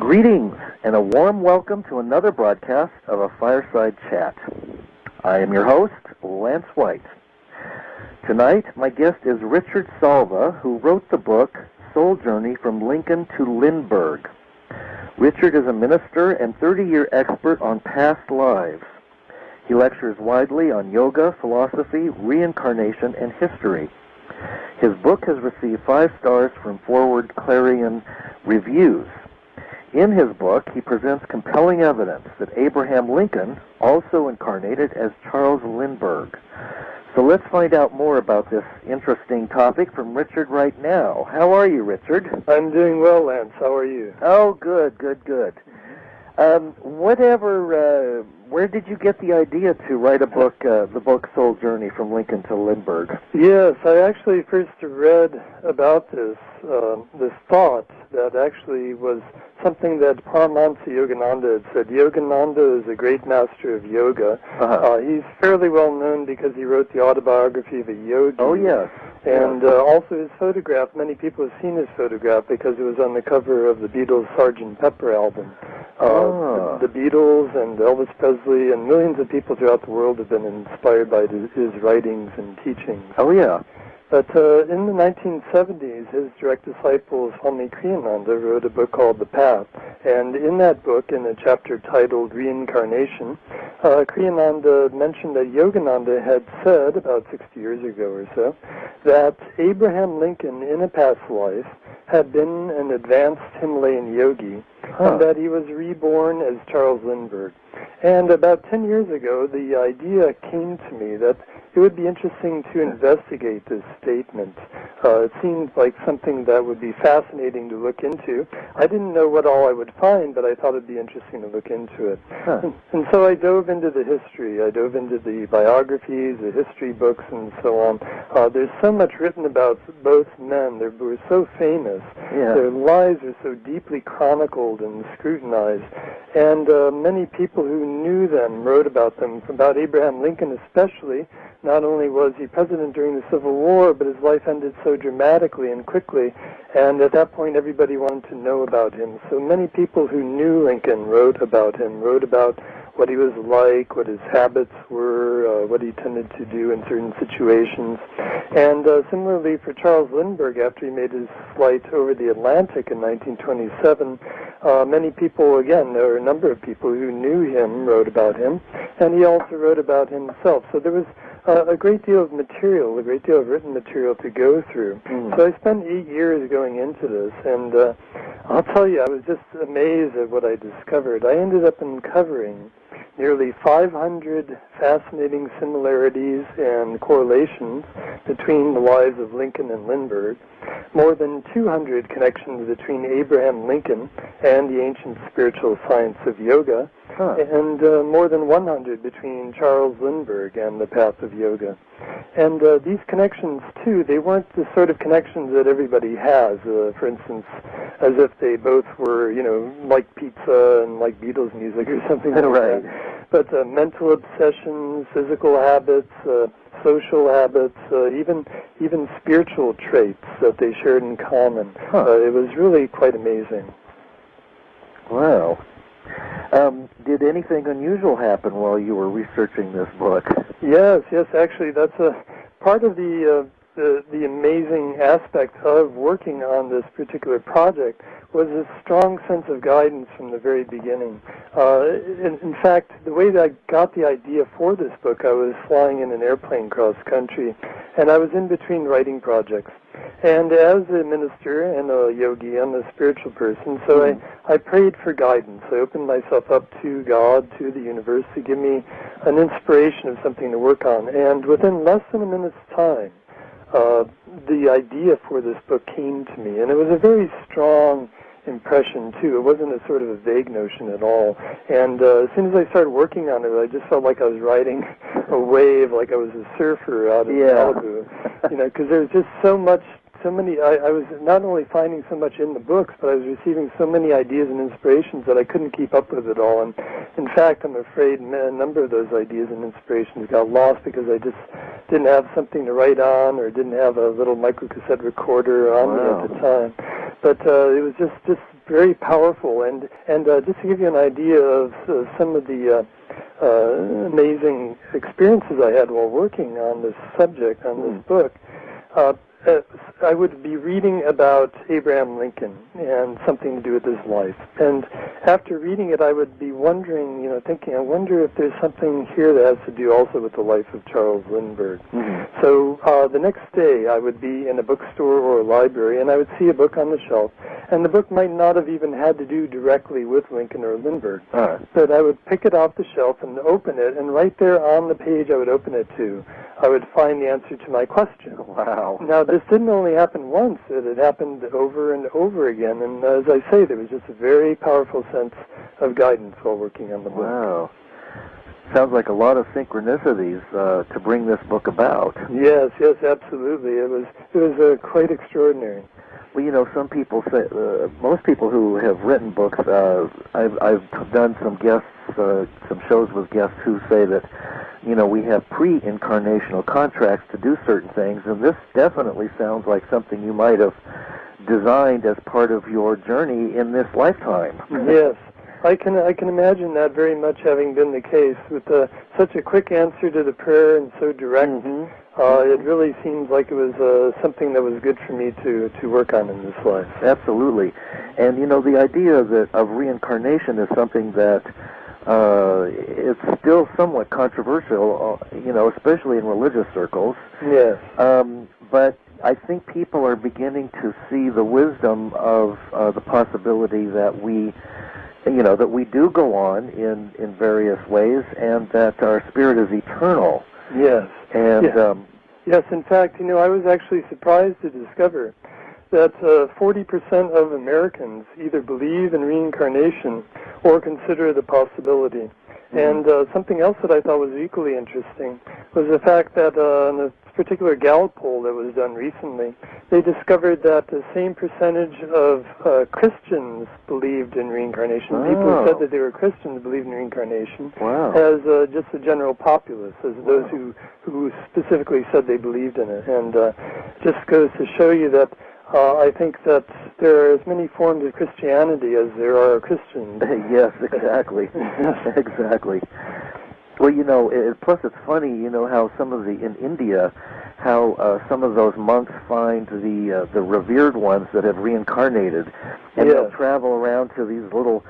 Greetings and a warm welcome to another broadcast of a Fireside Chat. I am your host, Lance White. Tonight, my guest is Richard Salva, who wrote the book Soul Journey from Lincoln to Lindbergh. Richard is a minister and 30-year expert on past lives. He lectures widely on yoga, philosophy, reincarnation, and history. His book has received 5 stars from Forward Clarion Reviews. In his book, he presents compelling evidence that Abraham Lincoln also incarnated as Charles Lindbergh. So let's find out more about this interesting topic from Richard right now. How are you, Richard? I'm doing well, Lance. How are you? Oh, good. Where did you get the idea to write a book, the book Soul Journey from Lincoln to Lindbergh? Yes, I actually first read about this thought that actually was something that Paramahansa Yogananda had said. Yogananda is a great master of yoga. He's fairly well known because he wrote the autobiography of a yogi. Oh, yes. And also his photograph, many people have seen his photograph because it was on the cover of the Beatles' Sgt. Pepper album. The Beatles and Elvis Presley and millions of people throughout the world have been inspired by his writings and teachings. Oh, yeah. But in the 1970s, his direct disciple, Swami Kriyananda, wrote a book called The Path. And in that book, in a chapter titled Reincarnation, Kriyananda mentioned that Yogananda had said, about 60 years ago or so, that Abraham Lincoln, in a past life, had been an advanced Himalayan yogi, and that he was reborn as Charles Lindbergh. And about 10 years ago, the idea came to me that it would be interesting to investigate this statement. It seemed like something that would be fascinating to look into. I didn't know what all I would find, but I thought it would be interesting to look into it. And so I dove into the history. I dove into the biographies, the history books, and so on. There's so much written about both men. They were so famous. Yeah. Their lives are so deeply chronicled and scrutinized. And many people who knew them wrote about them, about Abraham Lincoln especially. Not only was he president during the Civil War, but his life ended so dramatically and quickly, and at that point everybody wanted to know about him. So many people who knew Lincoln wrote about him, wrote about what he was like, what his habits were, what he tended to do in certain situations. And similarly for Charles Lindbergh, after he made his flight over the Atlantic in 1927, many people, again, there were a number of people who knew him, wrote about him, and he also wrote about himself. So there was a great deal of material, a great deal of written material to go through. So I spent 8 years going into this, and I'll tell you, I was just amazed at what I discovered. I ended up uncovering nearly 500 fascinating similarities and correlations between the lives of Lincoln and Lindbergh, more than 200 connections between Abraham Lincoln and the ancient spiritual science of yoga, and more than 100 between Charles Lindbergh and the path of yoga. And these connections, too, they weren't the sort of connections that everybody has, for instance, as if they both were, like pizza and like Beatles music or something like that. But mental obsessions, physical habits, social habits, even spiritual traits that they shared in common. It was really quite amazing. Wow. Did anything unusual happen while you were researching this book? Yes, actually, that's a part of the amazing aspect of working on this particular project was a strong sense of guidance from the very beginning. In fact, the way that I got the idea for this book, I was flying in an airplane cross country, and I was in between writing projects. And as a minister and a yogi, I'm a spiritual person, so I prayed for guidance. I opened myself up to God, to the universe, to give me an inspiration of something to work on. And within less than a minute's time, the idea for this book came to me, and it was a very strong impression, too. It wasn't a sort of a vague notion at all. And as soon as I started working on it, I just felt like I was riding a wave, like I was a surfer out of Malibu, because there was just so many, I was not only finding so much in the books, but I was receiving so many ideas and inspirations that I couldn't keep up with it all. And in fact, I'm afraid a number of those ideas and inspirations got lost because I just didn't have something to write on or didn't have a little microcassette recorder on me at the time. But it was just very powerful. And just to give you an idea of some of the amazing experiences I had while working on this subject, on this book, I would be reading about Abraham Lincoln and something to do with his life. And after reading it, I would be wondering, thinking, I wonder if there's something here that has to do also with the life of Charles Lindbergh. Mm-hmm. So the next day, I would be in a bookstore or a library, and I would see a book on the shelf, and the book might not have even had to do directly with Lincoln or Lindbergh. But I would pick it off the shelf and open it, and right there on the page I would open it to, I would find the answer to my question. Wow. Now, this didn't only happen once. It had happened over and over again. And as I say, there was just a very powerful sense of guidance while working on the book. Wow. Sounds like a lot of synchronicities to bring this book about. Yes, absolutely. It was quite extraordinary. Well, some people say, most people who have written books, I've done some guests, some shows with guests who say that, we have pre-incarnational contracts to do certain things, and this definitely sounds like something you might have designed as part of your journey in this lifetime. Yes. I can imagine that very much having been the case with such a quick answer to the prayer and so direct. Mm-hmm. It really seems like it was something that was good for me to work on in this life. Absolutely. And, the idea of reincarnation is something that it's still somewhat controversial, especially in religious circles. Yes. But I think people are beginning to see the wisdom of the possibility that we do go on in various ways, and that our spirit is eternal. Yes. And yes, in fact, I was actually surprised to discover that 40% of Americans either believe in reincarnation or consider the possibility. Mm-hmm. And something else that I thought was equally interesting was the fact that in a particular Gallup poll that was done recently, they discovered that the same percentage of Christians believed in reincarnation. Oh. People who said that they were Christians believed in reincarnation. Wow. As just the general populace, as those who specifically said they believed in it. And just goes to show you that I think that there are as many forms of Christianity as there are Christians. Yes, exactly. Exactly. Well, plus it's funny, how some of in India, how some of those monks find the revered ones that have reincarnated, and they'll travel around to these little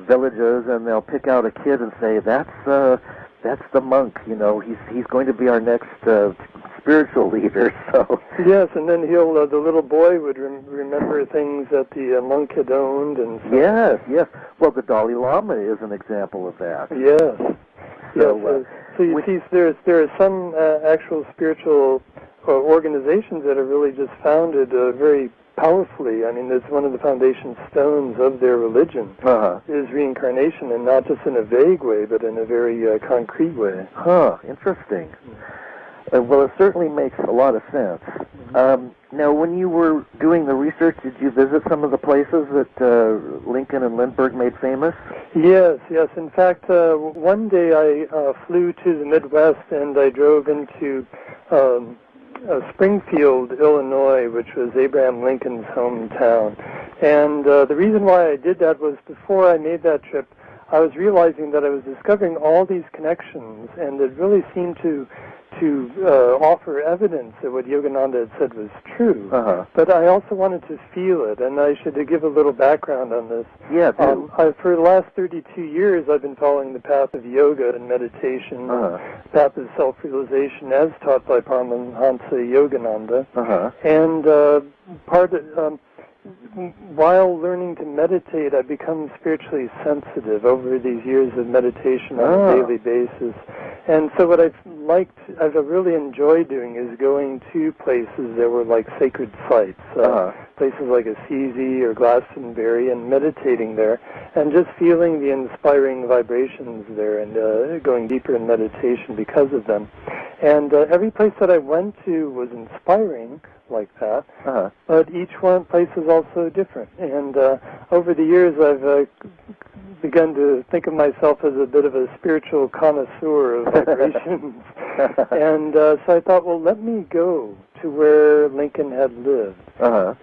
villages, and they'll pick out a kid and say, that's the monk, he's going to be our next spiritual leader. So yes, and then the little boy would remember things that the monk had owned, and so. Yes. Well, the Dalai Lama is an example of that. Yes. So you see, there are some actual spiritual organizations that are really just founded very powerfully. I mean, it's one of the foundation stones of their religion is reincarnation, and not just in a vague way, but in a very concrete way. Interesting. Well, it certainly makes a lot of sense. Now, when you were doing the research, did you visit some of the places that Lincoln and Lindbergh made famous? Yes. In fact, one day I flew to the Midwest, and I drove into Springfield, Illinois, which was Abraham Lincoln's hometown. And the reason why I did that was before I made that trip, I was realizing that I was discovering all these connections, and it really seemed to offer evidence that what Yogananda had said was true. But I also wanted to feel it, and I should give a little background on this. Yeah, for the last 32 years, I've been following the path of yoga and meditation, path of self-realization as taught by Paramahansa Yogananda. And while learning to meditate, I've become spiritually sensitive over these years of meditation on a daily basis. And so what I've really enjoyed doing is going to places that were like sacred sites, places like Assisi or Glastonbury, and meditating there, and just feeling the inspiring vibrations there, and going deeper in meditation because of them. And every place that I went to was inspiring like that, but each place is also different. And over the years, I've begun to think of myself as a bit of a spiritual connoisseur of vibrations. And so I thought, well, let me go to where Lincoln had lived.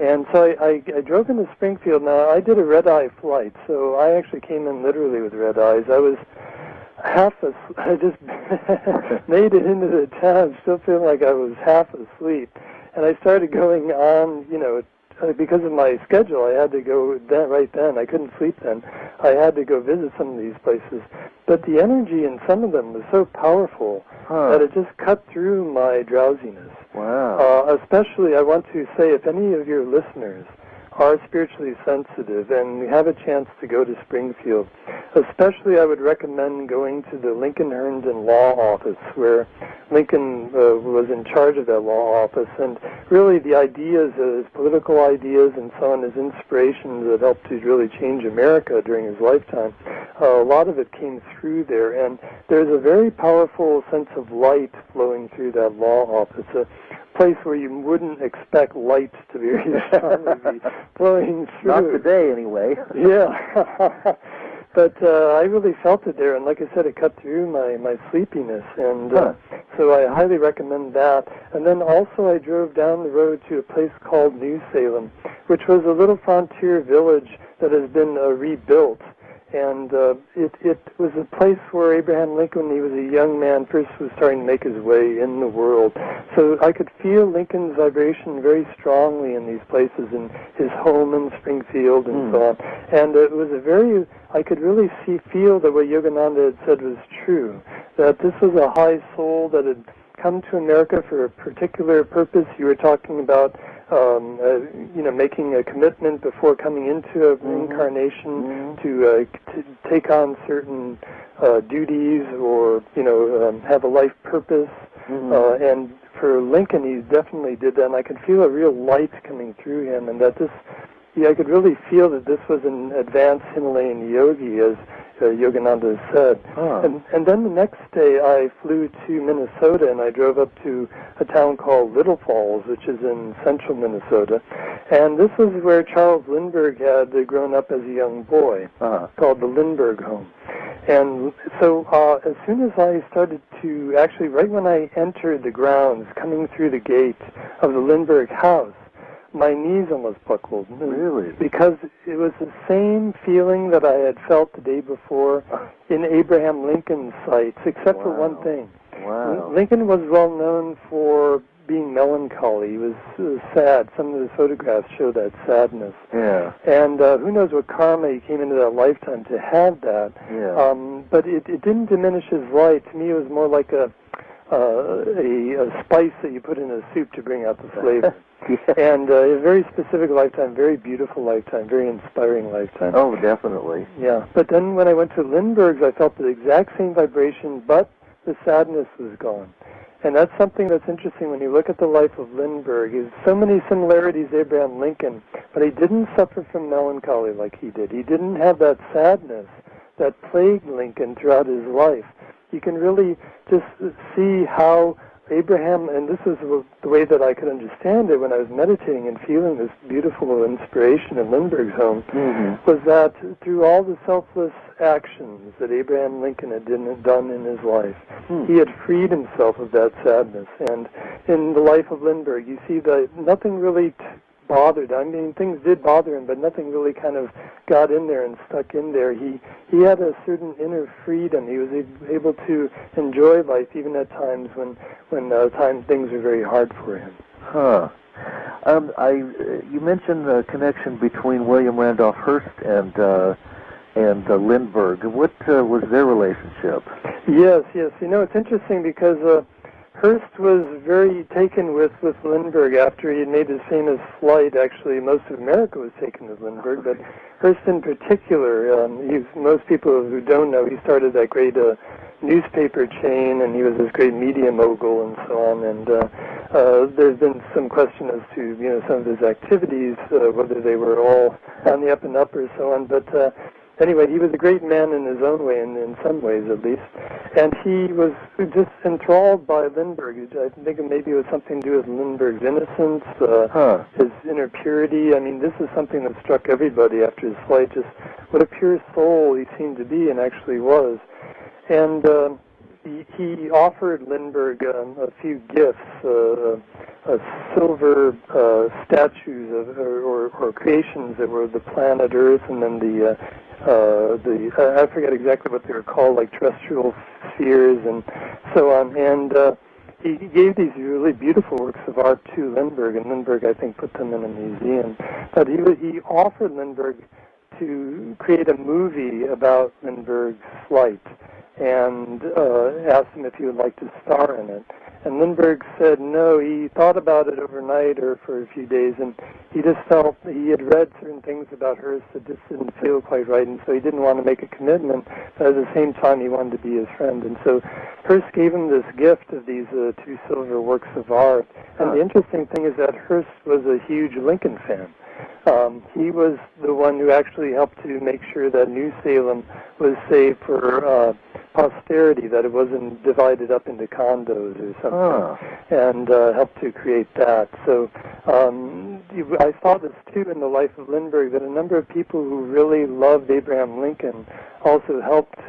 And so I drove into Springfield. Now, I did a red-eye flight, so I actually came in literally with red eyes. I was I just made it into the town still feeling like I was half asleep. And I started going on, because of my schedule, I had to go right then. I couldn't sleep then. I had to go visit some of these places. But the energy in some of them was so powerful that it just cut through my drowsiness. Wow. Especially, I want to say, if any of your listeners are spiritually sensitive and have a chance to go to Springfield, especially I would recommend going to the Lincoln Herndon Law Office, where Lincoln was in charge of that law office, and really the ideas, his political ideas and so on, his inspirations that helped to really change America during his lifetime, a lot of it came through there, and there's a very powerful sense of light flowing through that law office, a place where you wouldn't expect light to be strongly flowing through. Not today, anyway. Yeah. But I really felt it there, and like I said, it cut through my sleepiness, and so I highly recommend that. And then also I drove down the road to a place called New Salem, which was a little frontier village that has been rebuilt. And it was a place where Abraham Lincoln, when he was a young man, first was starting to make his way in the world. So I could feel Lincoln's vibration very strongly in these places, in his home in Springfield and so on. And it was I could really feel that what Yogananda had said was true, that this was a high soul that had come to America for a particular purpose. You were talking about making a commitment before coming into a reincarnation to take on certain duties or, have a life purpose. And for Lincoln, he definitely did that, and I could feel a real light coming through him, and that I could really feel that this was an advanced Himalayan yogi, as Yogananda said. And then the next day I flew to Minnesota, and I drove up to a town called Little Falls, which is in central Minnesota. And this was where Charles Lindbergh had grown up as a young boy, called the Lindbergh home. And so as soon as I started to, actually right when I entered the grounds, coming through the gate of the Lindbergh house, my knees almost buckled. Really? Because it was the same feeling that I had felt the day before in Abraham Lincoln's sites, except for one thing. Wow. Lincoln was well known for being melancholy. He was sad. Some of his photographs show that sadness. Yeah. And who knows what karma he came into that lifetime to have that. Yeah. But it didn't diminish his light. To me, it was more like a spice that you put in a soup to bring out the flavor. And a very specific lifetime, very beautiful lifetime, very inspiring lifetime. Oh, definitely. Yeah. But then when I went to Lindbergh's, I felt the exact same vibration, but the sadness was gone. And that's something that's interesting when you look at the life of Lindbergh. There's so many similarities to Abraham Lincoln, but he didn't suffer from melancholy like he did. He didn't have that sadness that plagued Lincoln throughout his life. You can really just see how Abraham, and this is the way that I could understand it when I was meditating and feeling this beautiful inspiration in Lindbergh's home, was that through all the selfless actions that Abraham Lincoln had done in his life, he had freed himself of that sadness. And in the life of Lindbergh, you see that nothing really bothered. I mean, things did bother him, but nothing really kind of got in there and stuck in there. He had a certain inner freedom. He was able to enjoy life even at times when things were very hard for him. You mentioned the connection between William Randolph Hearst and Lindbergh. What was their relationship? Yes. It's interesting because Hearst was very taken with Lindbergh after he had made his famous flight. Actually, most of America was taken with Lindbergh, but Hearst in particular, most people who don't know, he started that great newspaper chain, and he was this great media mogul and so on. And there's been some question as to some of his activities, whether they were all on the up and up or so on. But anyway, he was a great man in his own way, in some ways at least. And he was just enthralled by Lindbergh. I think maybe it was something to do with Lindbergh's innocence, his inner purity. I mean, this is something that struck everybody after his flight, just what a pure soul he seemed to be and actually was. And he offered Lindbergh a few gifts, silver statues or creations that were the planet Earth, and then the I forget exactly what they were called, like terrestrial spheres and so on. And he gave these really beautiful works of art to Lindbergh, and Lindbergh, I think, put them in a museum. But he offered Lindbergh to create a movie about Lindbergh's flight, and asked him if he would like to star in it. And Lindbergh said no. He thought about it overnight or for a few days, and he just felt he had read certain things about Hess that just didn't feel quite right, and so he didn't want to make a commitment, but at the same time he wanted to be his friend. And so Hess gave him this gift of these two silver works of art. And the interesting thing is that Hess was a huge Lincoln fan. He was the one who actually helped to make sure that New Salem was saved for posterity, that it wasn't divided up into condos or something, and helped to create that. So I saw this too in the life of Lindbergh, that a number of people who really loved Abraham Lincoln also helped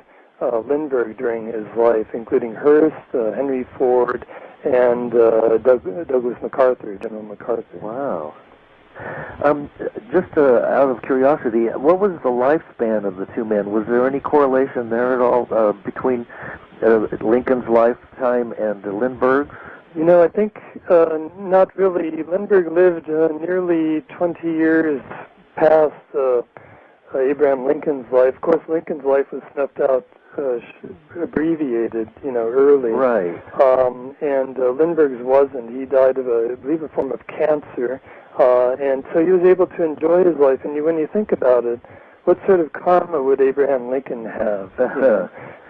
Lindbergh during his life, including Hearst, Henry Ford, and Douglas MacArthur, General MacArthur. Wow. Just out of curiosity, what was the lifespan of the two men? Was there any correlation there at all between Lincoln's lifetime and Lindbergh's? You know, I think not really. Lindbergh lived nearly 20 years past Abraham Lincoln's life. Of course, Lincoln's life was snuffed out, abbreviated, early. Right. And Lindbergh's wasn't. He died of, I believe, a form of cancer. And so he was able to enjoy his life. And when you think about it, what sort of karma would Abraham Lincoln have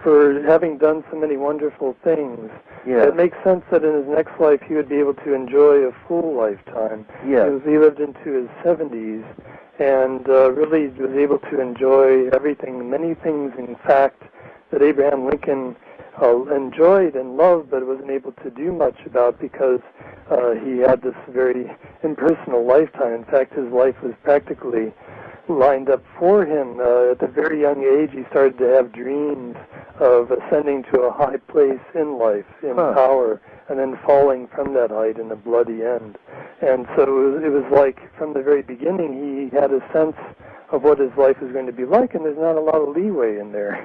for having done so many wonderful things? Yeah. It makes sense that in his next life he would be able to enjoy a full lifetime. Yeah. He lived into his 70s and really was able to enjoy everything, many things, in fact, that Abraham Lincoln enjoyed and loved, but wasn't able to do much about because he had this very impersonal lifetime. In fact, his life was practically lined up for him. At a very young age, he started to have dreams of ascending to a high place in life, in power, and then falling from that height in a bloody end. And so it was like, from the very beginning, he had a sense of what his life is going to be like, and there's not a lot of leeway in there.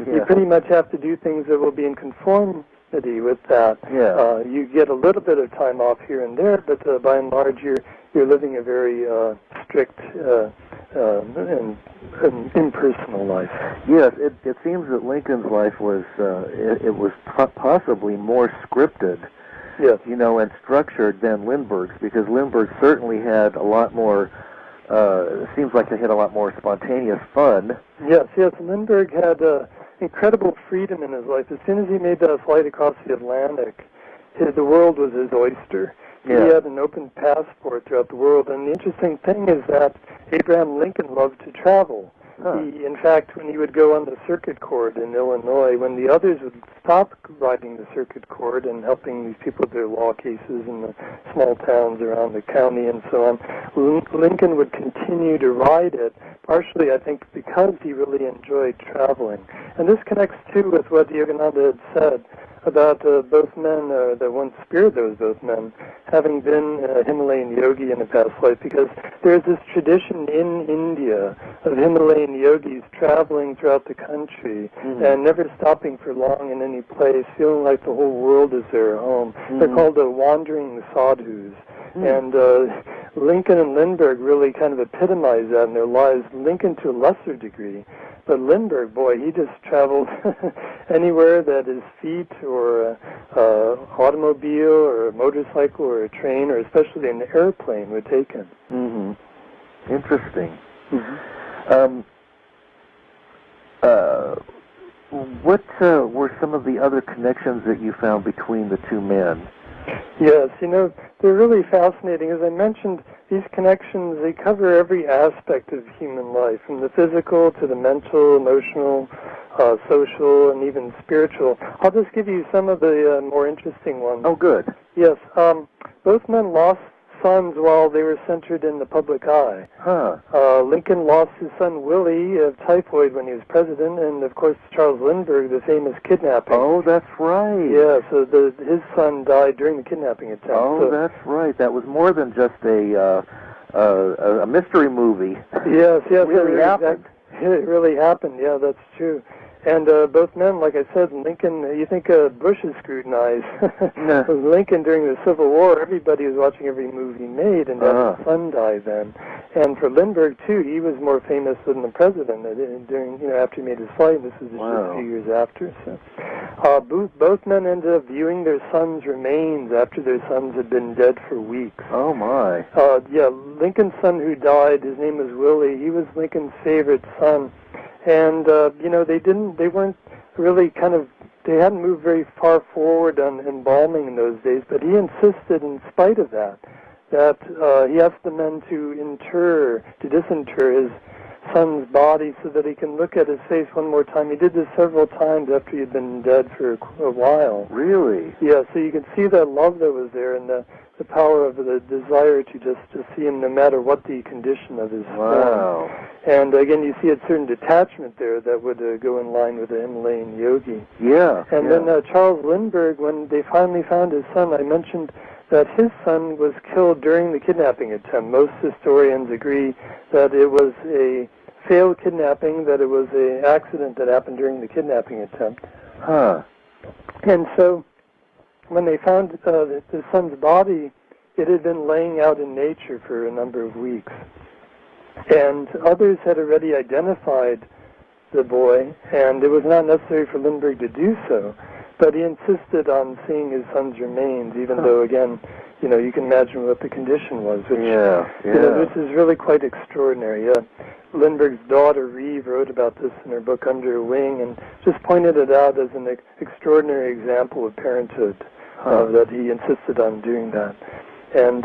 You pretty much have to do things that will be in conformity with that. You get a little bit of time off here and there, but by and large, you're living a very strict and impersonal life. Yes, it seems that Lincoln's life was it was possibly more scripted, and structured than Lindbergh's, because Lindbergh certainly had a lot more. It seems like they had a lot more spontaneous fun. Yes. Lindbergh had incredible freedom in his life. As soon as he made that flight across the Atlantic, the world was his oyster. He had an open passport throughout the world. And the interesting thing is that Abraham Lincoln loved to travel. In fact, when he would go on the circuit court in Illinois, when the others would stop riding the circuit court and helping these people with their law cases in the small towns around the county and so on, Lincoln would continue to ride it, partially, I think, because he really enjoyed traveling. And this connects, too, with what Yogananda had said about both men, the one spirit that was both men, having been a Himalayan yogi in a past life, because there's this tradition in India of Himalayan yogis traveling throughout the country and never stopping for long in any place, feeling like the whole world is their home. They're called the wandering sadhus. And Lincoln and Lindbergh really kind of epitomize that in their lives. Lincoln to a lesser degree. But Lindbergh, boy, he just traveled anywhere that his feet or automobile or a motorcycle or a train or especially an airplane would take him. Interesting. What were some of the other connections that you found between the two men? Yes, they're really fascinating. As I mentioned, these connections, they cover every aspect of human life, from the physical to the mental, emotional, social, and even spiritual. I'll just give you some of the more interesting ones. Oh, good. Yes, both men lost sons while they were centered in the public eye. Huh. Lincoln lost his son Willie of typhoid when he was president, and of course Charles Lindbergh, the famous kidnapping. Oh, that's right. Yeah, so his son died during the kidnapping attempt. Oh, so, that's right. That was more than just a mystery movie. Yes, It really happened. It really happened, yeah, that's true. And both men, like I said, Lincoln, you think Bush is scrutinized. Nah. Lincoln, during the Civil War, everybody was watching every movie made, and his son died then. And for Lindbergh, too, he was more famous than the president during, after he made his flight. This was just a few years after. So, both men ended up viewing their sons' remains after their sons had been dead for weeks. Oh, my. Yeah, Lincoln's son who died, his name was Willie. He was Lincoln's favorite son. And, they weren't really they hadn't moved very far forward on embalming in those days, but he insisted, in spite of that he asked the men to disinter his son's body so that he can look at his face one more time. He did this several times after he had been dead for a while. Really? Yeah, so you can see that love that was there and the power of the desire to see him no matter what the condition of his form. And again, you see a certain detachment there that would go in line with the Himalayan yogi. Yeah. And then Charles Lindbergh, when they finally found his son, I mentioned that his son was killed during the kidnapping attempt. Most historians agree that it was a failed kidnapping, that it was an accident that happened during the kidnapping attempt. Huh. And so when they found the son's body, it had been laying out in nature for a number of weeks. And others had already identified the boy, and it was not necessary for Lindbergh to do so. But he insisted on seeing his son's remains, even though, again, you can imagine what the condition was. Which, this is really quite extraordinary. Lindbergh's daughter, Reeve, wrote about this in her book Under Wing, and just pointed it out as an extraordinary example of parenthood, that he insisted on doing that. And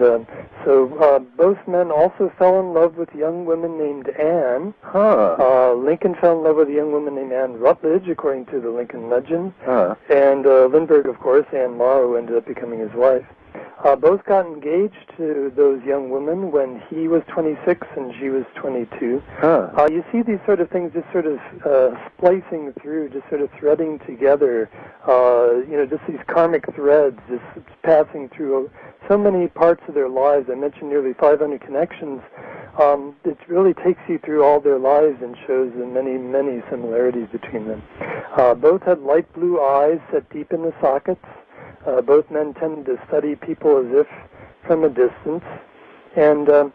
so both men also fell in love with a young woman named Anne. Lincoln fell in love with a young woman named Anne Rutledge, according to the Lincoln legend. And Lindbergh, of course, Anne Morrow, ended up becoming his wife. Both got engaged to those young women when he was 26 and she was 22. You see these sort of things just sort of splicing through, just sort of threading together, just these karmic threads just passing through so many parts of their lives. I mentioned nearly 500 connections. It really takes you through all their lives and shows the many, many similarities between them. Both had light blue eyes set deep in the sockets. Both men tended to study people as if from a distance. And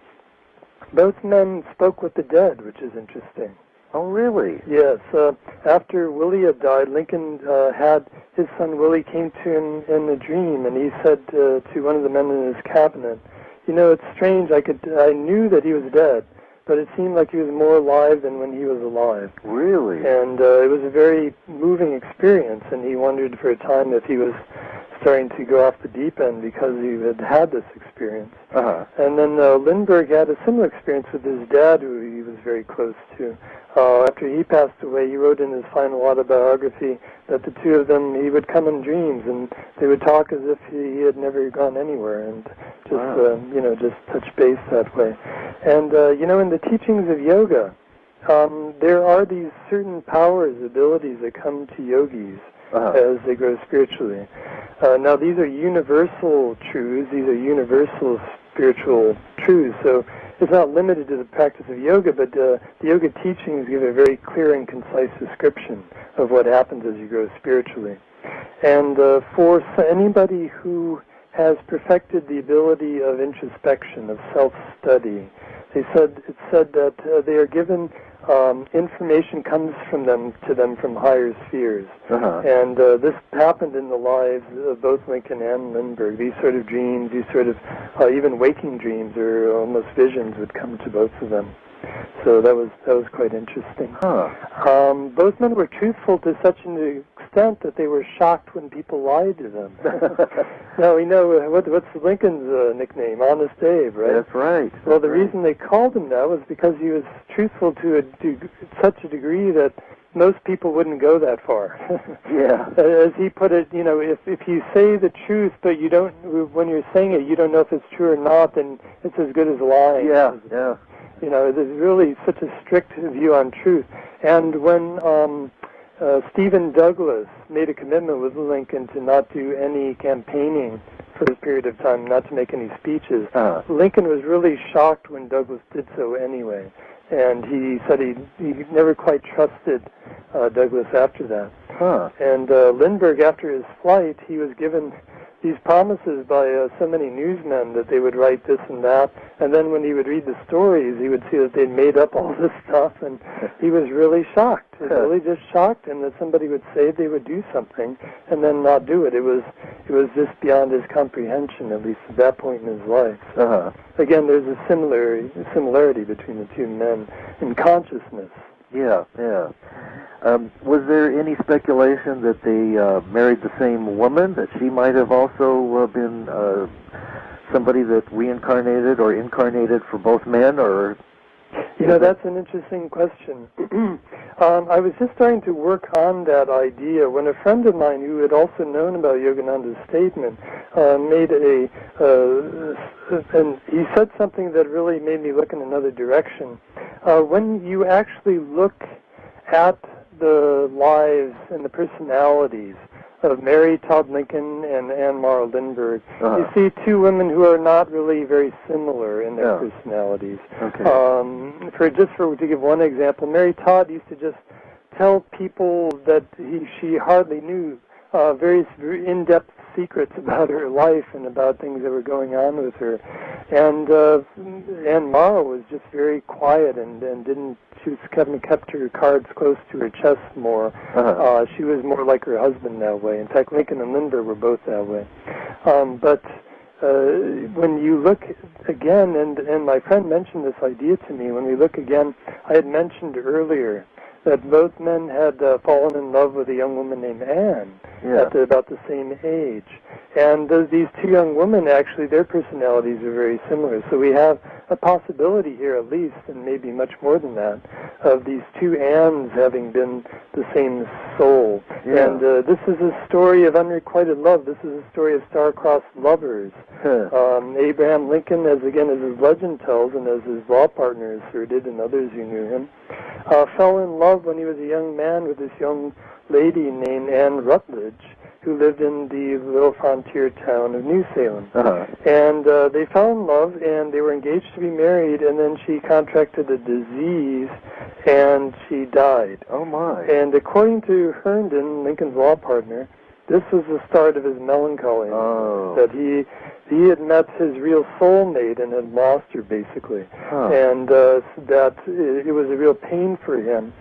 both men spoke with the dead, which is interesting. Oh, really? Yes. After Willie had died, Lincoln had his son Willie came to him in a dream, and he said to one of the men in his cabinet, it's strange, I knew that he was dead, but it seemed like he was more alive than when he was alive. Really? And it was a very moving experience, and he wondered for a time if he was starting to go off the deep end because he had this experience. And then Lindbergh had a similar experience with his dad, who he was very close to. After he passed away, he wrote in his final autobiography that the two of them, he would come in dreams, and they would talk as if he had never gone anywhere, and just, just touch base that way. And, in the teachings of yoga, there are these certain powers, abilities that come to yogis as they grow spiritually. Now, these are universal truths. These are universal spiritual truths. So it's not limited to the practice of yoga, but the yoga teachings give a very clear and concise description of what happens as you grow spiritually. And for anybody who has perfected the ability of introspection, of self-study, it's said that they are given information comes to them from higher spheres. And this happened in the lives of both Lincoln and Lindbergh. These sort of dreams, these sort of even waking dreams or almost visions would come to both of them. So that was quite interesting. Both men were truthful to such an extent that they were shocked when people lied to them. Now we know what's Lincoln's nickname, Honest Abe, right? That's right. Well, the reason they called him that was because he was truthful to such a degree that most people wouldn't go that far. Yeah. As he put it, if you say the truth, but you don't, when you're saying it, you don't know if it's true or not, then it's as good as lying. Yeah, yeah. There's really such a strict view on truth. And when Stephen Douglas made a commitment with Lincoln to not do any campaigning for a period of time, not to make any speeches, Lincoln was really shocked when Douglas did so anyway. And he said he never quite trusted Douglas after that. And Lindbergh, after his flight, he was given these promises by so many newsmen that they would write this and that. And then when he would read the stories, he would see that they'd made up all this stuff, and he was really shocked. He was really just shocked, and that somebody would say they would do something and then not do it. It was just beyond his comprehension, at least at that point in his life. So, again, there's a similarity between the two men in consciousness. Yeah, yeah. Was there any speculation that they married the same woman, that she might have also been somebody that reincarnated or incarnated for both men, or? That's an interesting question. I was just starting to work on that idea when a friend of mine who had also known about Yogananda's statement made and he said something that really made me look in another direction. When you actually look at the lives and the personalities of Mary Todd Lincoln and Anne Morrow Lindbergh, you see two women who are not really very similar in their personalities. Okay. To give one example, Mary Todd used to just tell people that she hardly knew various in-depth secrets about her life and about things that were going on with her. And Anne Morrow was just very quiet and she kept her cards close to her chest more. She was more like her husband that way. In fact, Lincoln and Lindbergh were both that way. But when you look again, and my friend mentioned this idea to me, when we look again, I had mentioned earlier that both men had fallen in love with a young woman named Anne at about the same age. And these two young women, actually, their personalities are very similar. So we have a possibility here, at least, and maybe much more than that, of these two Annes having been the same soul. Yeah. And this is a story of unrequited love. This is a story of star-crossed lovers. Abraham Lincoln, as his legend tells, and as his law partner asserted, and others who knew him, fell in love when he was a young man with this young lady named Anne Rutledge, who lived in the little frontier town of New Salem. And they fell in love, and they were engaged to be married, and then she contracted a disease, and she died. Oh, my. And according to Herndon, Lincoln's law partner, this was the start of his melancholy. That he had met his real soulmate and had lost her, basically. And that it was a real pain for him.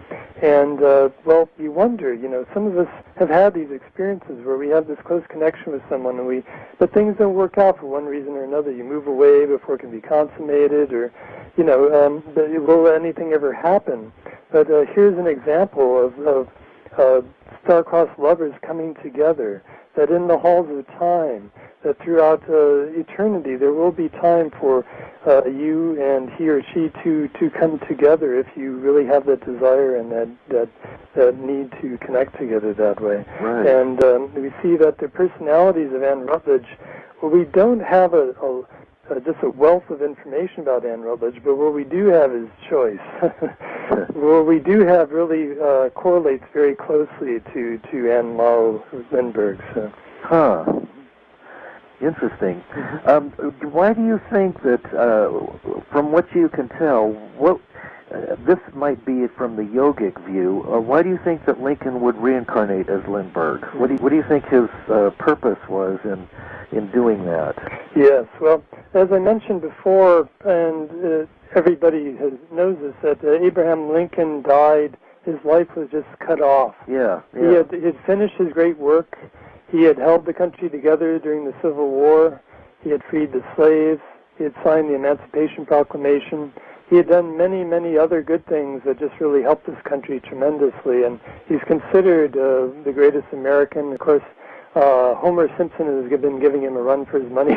And, well, you wonder, some of us have had these experiences where we have this close connection with someone, but things don't work out for one reason or another. You move away before it can be consummated, or, will anything ever happen? But here's an example of star-crossed lovers coming together, that in the halls of time, that throughout eternity, there will be time for you and he or she to come together if you really have that desire and that need to connect together that way. Right. And we see that the personalities of Anne Rutledge, well, we don't have just a wealth of information about Anne Rutledge, but what we do have is choice. What we do have really correlates very closely to Anne Morrow Lindbergh. So. Interesting. Why do you think that, from what you can tell, this might be from the yogic view, why do you think that Lincoln would reincarnate as Lindbergh? What do you think his purpose was in doing that? Yes, well, as I mentioned before, and everybody knows this, that Abraham Lincoln died, his life was just cut off. Yeah. He had finished his great work. He had held the country together during the Civil War. He had freed the slaves. He had signed the Emancipation Proclamation. He had done many, many other good things that just really helped this country tremendously. And he's considered the greatest American. Of course, Homer Simpson has been giving him a run for his money.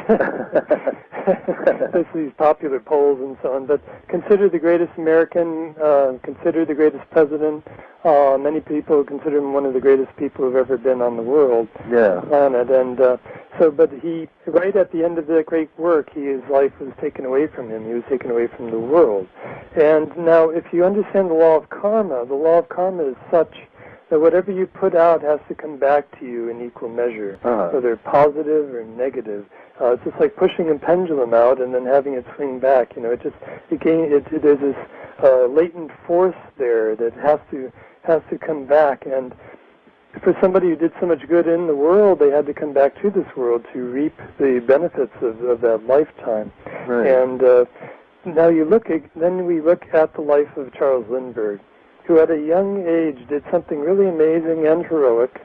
There's these popular polls and so on. But considered the greatest American, considered the greatest president. Many people consider him one of the greatest people who've ever been on the world, planet. And but he, right at the end of that great work, his life was taken away from him. He was taken away from the world. And now, if you understand the law of karma is such that whatever you put out has to come back to you in equal measure, whether positive or negative. It's just like pushing a pendulum out and then having it swing back. You know, there's this latent force there that has to come back. And for somebody who did so much good in the world, they had to come back to this world to reap the benefits of that lifetime. Right. And now then we look at the life of Charles Lindbergh, who at a young age did something really amazing and heroic,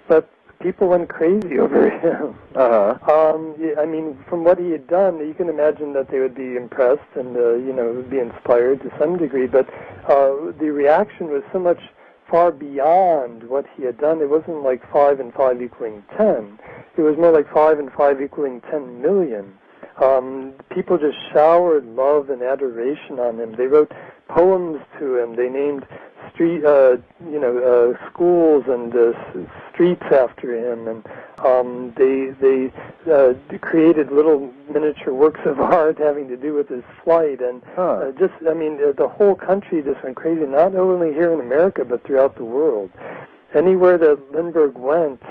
but people went crazy over him. I mean, from what he had done, you can imagine that they would be impressed and, would be inspired to some degree, but the reaction was so much far beyond what he had done. It wasn't like 5 and 5 equaling 10. It was more like 5 and 5 equaling 10 million. People just showered love and adoration on him. They wrote poems to him. They named schools and streets after him, and they created little miniature works of art having to do with his flight. And the whole country just went crazy. Not only here in America, but throughout the world. Anywhere that Lindbergh went,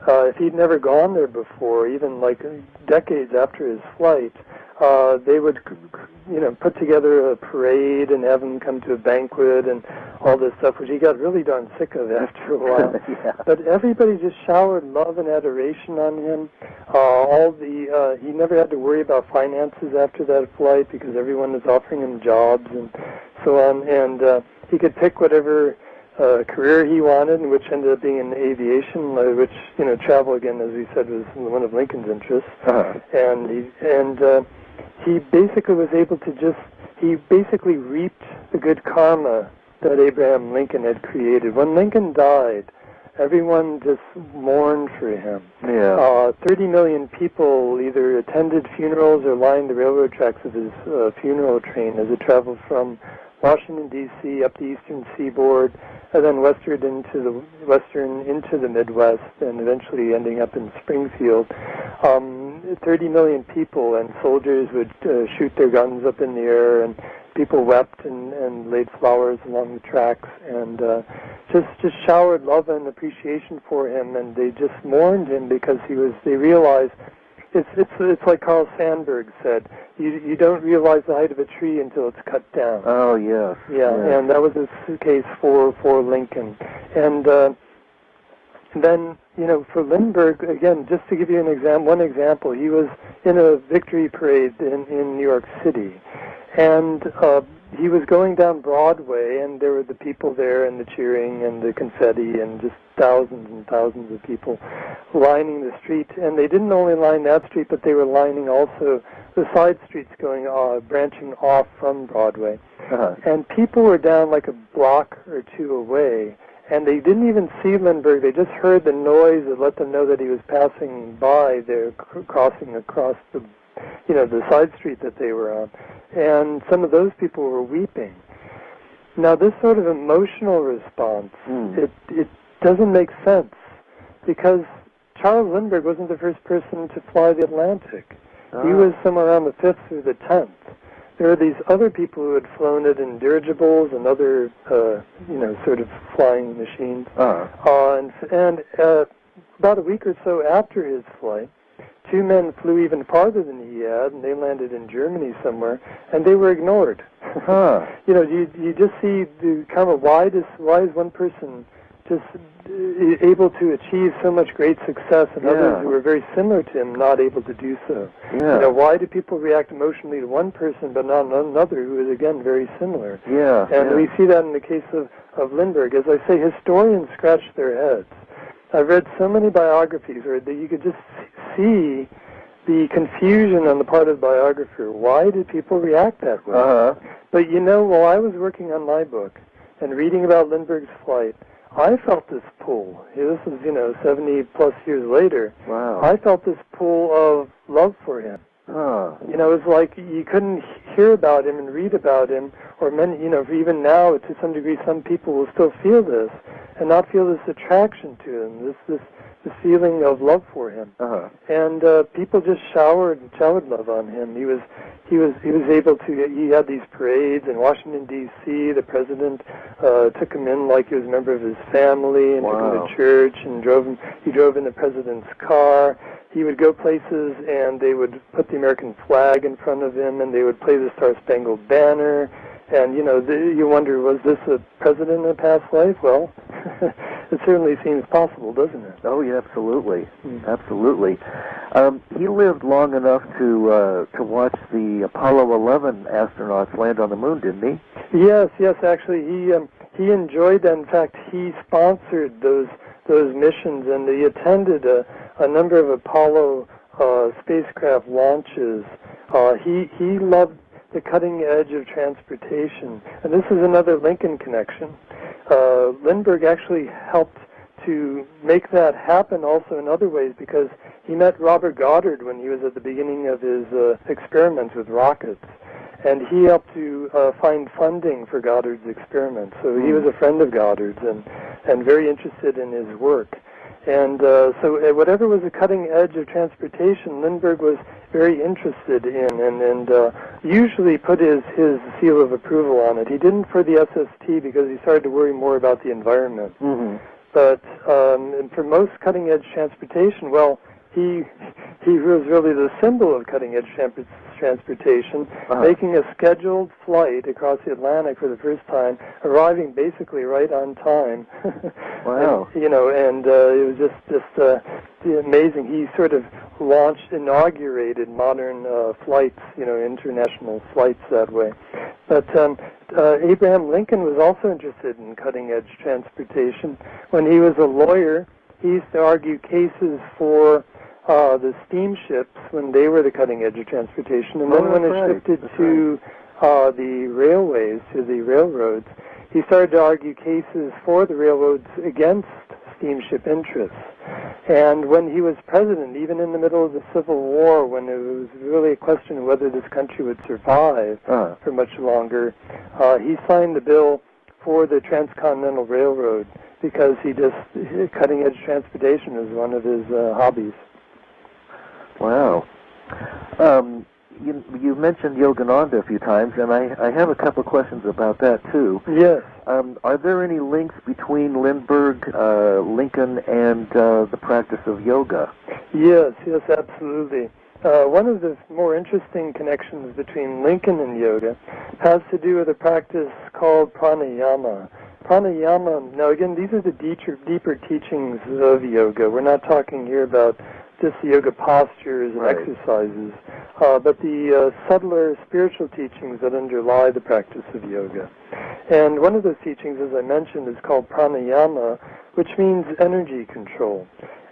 if he'd never gone there before, even like decades after his flight, they would, put together a parade and have him come to a banquet and all this stuff, which he got really darn sick of after a while. But everybody just showered love and adoration on him. He never had to worry about finances after that flight because everyone was offering him jobs and so on. And he could pick whatever career he wanted, which ended up being in aviation, which, travel, again, as we said, was one of Lincoln's interests. And he basically was able to he basically reaped the good karma that Abraham Lincoln had created. When Lincoln died, everyone just mourned for him. 30 million people either attended funerals or lined the railroad tracks of his funeral train as it traveled from Washington, D.C., up the eastern seaboard, and then western into the Midwest, and eventually ending up in Springfield. 30 million people, and soldiers would shoot their guns up in the air, and people wept and laid flowers along the tracks, and just showered love and appreciation for him, and they just mourned him because they realized it's like Carl Sandburg said, you don't realize the height of a tree until it's cut down. Oh, yes. Yeah. And that was the case for Lincoln. And then, for Lindbergh, again, just to give you one example, he was in a victory parade in New York City, and he was going down Broadway, and there were the people there, and the cheering, and the confetti, and just thousands and thousands of people lining the street. And they didn't only line that street, but they were lining also the side streets branching off from Broadway. And people were down like a block or two away, and they didn't even see Lindbergh. They just heard the noise that let them know that he was passing by there, crossing across the side street that they were on. And some of those people were weeping. Now, this sort of emotional response, it doesn't make sense, because Charles Lindbergh wasn't the first person to fly the Atlantic. He was somewhere around the 5th or the 10th. There are these other people who had flown it in dirigibles and other, sort of flying machines. And about a week or so after his flight, 2 men flew even farther than he had, and they landed in Germany somewhere, and they were ignored. You just see the kind of why is one person just able to achieve so much great success, and others who are very similar to him not able to do so. Why do people react emotionally to one person but not another who is, again, very similar? We see that in the case of Lindbergh. As I say, historians scratch their heads. I've read so many biographies where you could just see the confusion on the part of the biographer. Why did people react that way? But while I was working on my book and reading about Lindbergh's flight, I felt this pull. This is, 70 plus years later. Wow. I felt this pull of love for him. It was like you couldn't hear about him and read about him, or many, even now, to some degree, some people will still feel this and not feel this attraction to him, this feeling of love for him. And people just showered love on him. He was able to. He had these parades in Washington D.C. The president took him in like he was a member of his family, and took him to church, and he drove in the president's car. He would go places, and they would put the American flag in front of him, and they would play the Star-Spangled Banner. And, you wonder, was this a president in a past life? Well, it certainly seems possible, doesn't it? Oh, yeah, absolutely. Absolutely. He lived long enough to watch the Apollo 11 astronauts land on the moon, didn't he? Yes, actually, he enjoyed that. In fact, he sponsored those missions, and he attended a number of Apollo spacecraft launches. He loved the cutting edge of transportation, and this is another Lincoln connection. Lindbergh actually helped to make that happen also in other ways, because he met Robert Goddard when he was at the beginning of his experiments with rockets, and he helped to find funding for Goddard's experiments. So he was a friend of Goddard's and very interested in his work. And so whatever was the cutting edge of transportation, Lindbergh was very interested in, and usually put his seal of approval on it. He didn't for the SST because he started to worry more about the environment. But for most cutting edge transportation, well, he was really the symbol of cutting edge transportation, making a scheduled flight across the Atlantic for the first time, arriving basically right on time. Wow. And, it was just amazing. He sort of inaugurated modern flights, international flights that way. But Abraham Lincoln was also interested in cutting edge transportation. When he was a lawyer, he used to argue cases for the steamships when they were the cutting edge of transportation, and then when it shifted to the railways, to the railroads, he started to argue cases for the railroads against steamship interests. And when he was president, even in the middle of the Civil War, when it was really a question of whether this country would survive for much longer, he signed the bill for the Transcontinental Railroad because cutting edge transportation was one of his hobbies. Wow. You mentioned Yogananda a few times, and I have a couple of questions about that, too. Yes. Are there any links between Lindbergh, Lincoln, and the practice of yoga? Yes, absolutely. One of the more interesting connections between Lincoln and yoga has to do with a practice called pranayama. Pranayama, now again, these are the deeper teachings of yoga. We're not talking here about just the yoga postures and exercises, but the subtler spiritual teachings that underlie the practice of yoga. And one of those teachings, as I mentioned, is called pranayama, which means energy control.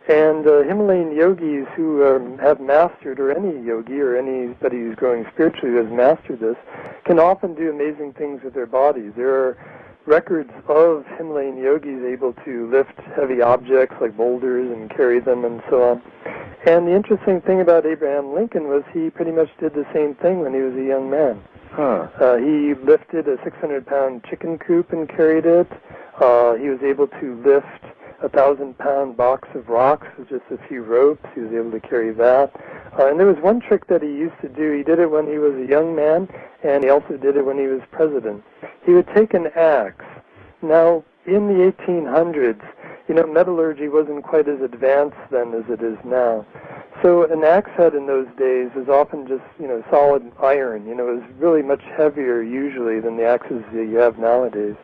And Himalayan yogis who have mastered, or any yogi or anybody who's growing spiritually who has mastered this, can often do amazing things with their bodies. There are records of Himalayan yogis able to lift heavy objects like boulders and carry them and so on. And the interesting thing about Abraham Lincoln was he pretty much did the same thing when he was a young man. He lifted a 600-pound chicken coop and carried it. He was able to lift a 1,000-pound box of rocks with just a few ropes. He was able to carry that. And there was one trick that he used to do. He did it when he was a young man, and he also did it when he was president. He would take an axe. Now, in the 1800s, metallurgy wasn't quite as advanced then as it is now. So an axe head in those days was often just, solid iron. It was really much heavier usually than the axes that you have nowadays.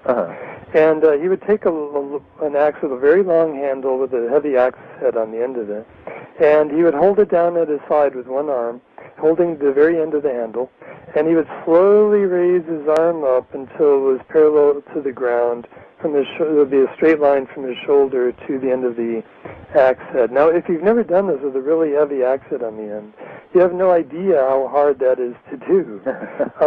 And he would take an axe with a very long handle with a heavy axe head on the end of it, and he would hold it down at his side with one arm, holding the very end of the handle, and he would slowly raise his arm up until it was parallel to the ground. From his there would be a straight line from his shoulder to the end of the axe head. Now, if you've never done this with a really heavy axe head on the end, you have no idea how hard that is to do.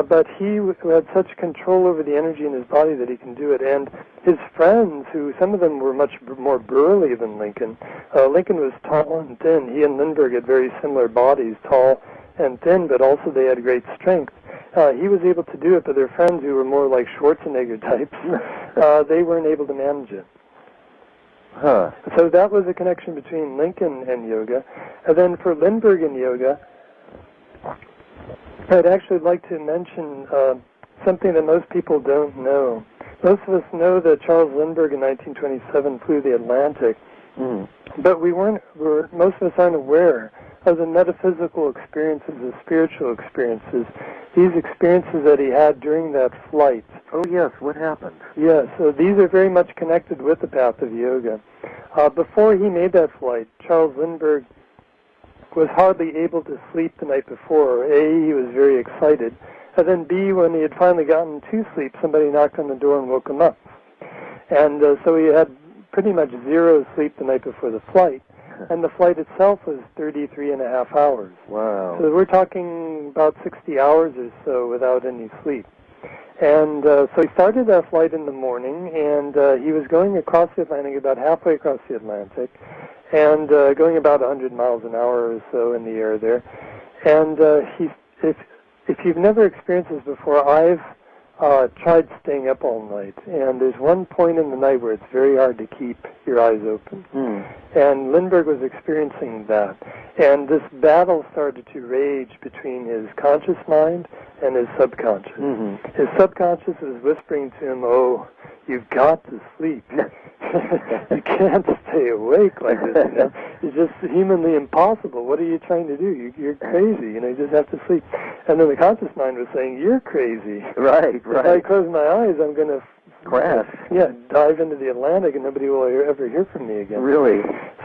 But he had such control over the energy in his body that he can do it. And his friends, who some of them were much more burly than Lincoln. Lincoln was tall and thin. He and Lindbergh had very similar bodies, tall and thin, but also they had great strength. He was able to do it, but their friends who were more like Schwarzenegger types, they weren't able to manage it. Huh. So that was a connection between Lincoln and yoga. And then for Lindbergh and yoga, I'd actually like to mention something that most people don't know. Most of us know that Charles Lindbergh in 1927 flew the Atlantic, but most of us aren't aware of the metaphysical experiences, the spiritual experiences, these experiences that he had during that flight. Oh, yes. What happened? Yes, so these are very much connected with the path of yoga. Before he made that flight, Charles Lindbergh was hardly able to sleep the night before. A, he was very excited, and then B, when he had finally gotten to sleep, somebody knocked on the door and woke him up. And so he had pretty much zero sleep the night before the flight. And the flight itself was 33 and a half hours. Wow. So we're talking about 60 hours or so without any sleep. And so he started that flight in the morning, and he was going across the Atlantic, about halfway across the Atlantic, and going about 100 miles an hour or so in the air there. And if you've never experienced this before, I've tried staying up all night, and there's one point in the night where it's very hard to keep your eyes open. And Lindbergh was experiencing that. And this battle started to rage between his conscious mind and his subconscious. His subconscious was whispering to him, oh, you've got to sleep. You can't stay awake like this, you know. It's just humanly impossible. What are you trying to do? You're crazy, you know, you just have to sleep. And then the conscious mind was saying, you're crazy. Right. If I close my eyes, I'm going to crash. Dive into the Atlantic, and nobody will ever hear from me again. Really?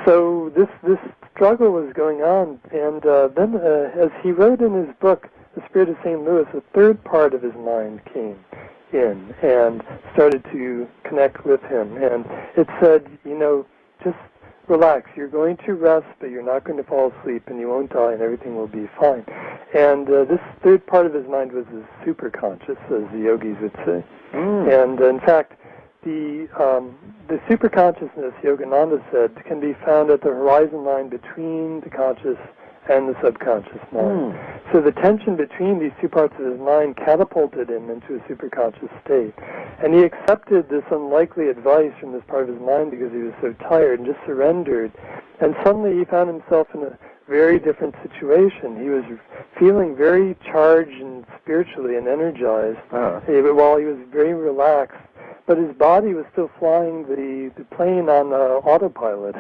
So this struggle was going on, and then as he wrote in his book, The Spirit of St. Louis, a third part of his mind came in and started to connect with him. And it said, you know, just relax. You're going to rest, but you're not going to fall asleep, and you won't die, and everything will be fine. And this third part of his mind was his superconscious, as the yogis would say. And in fact, the superconsciousness, Yogananda said, can be found at the horizon line between the conscious and the subconscious mind. So the tension between these two parts of his mind catapulted him into a superconscious state. And he accepted this unlikely advice from this part of his mind because he was so tired and just surrendered. And suddenly he found himself in a very different situation. He was feeling very charged and spiritually and energized while he was very relaxed. But his body was still flying the plane on autopilot.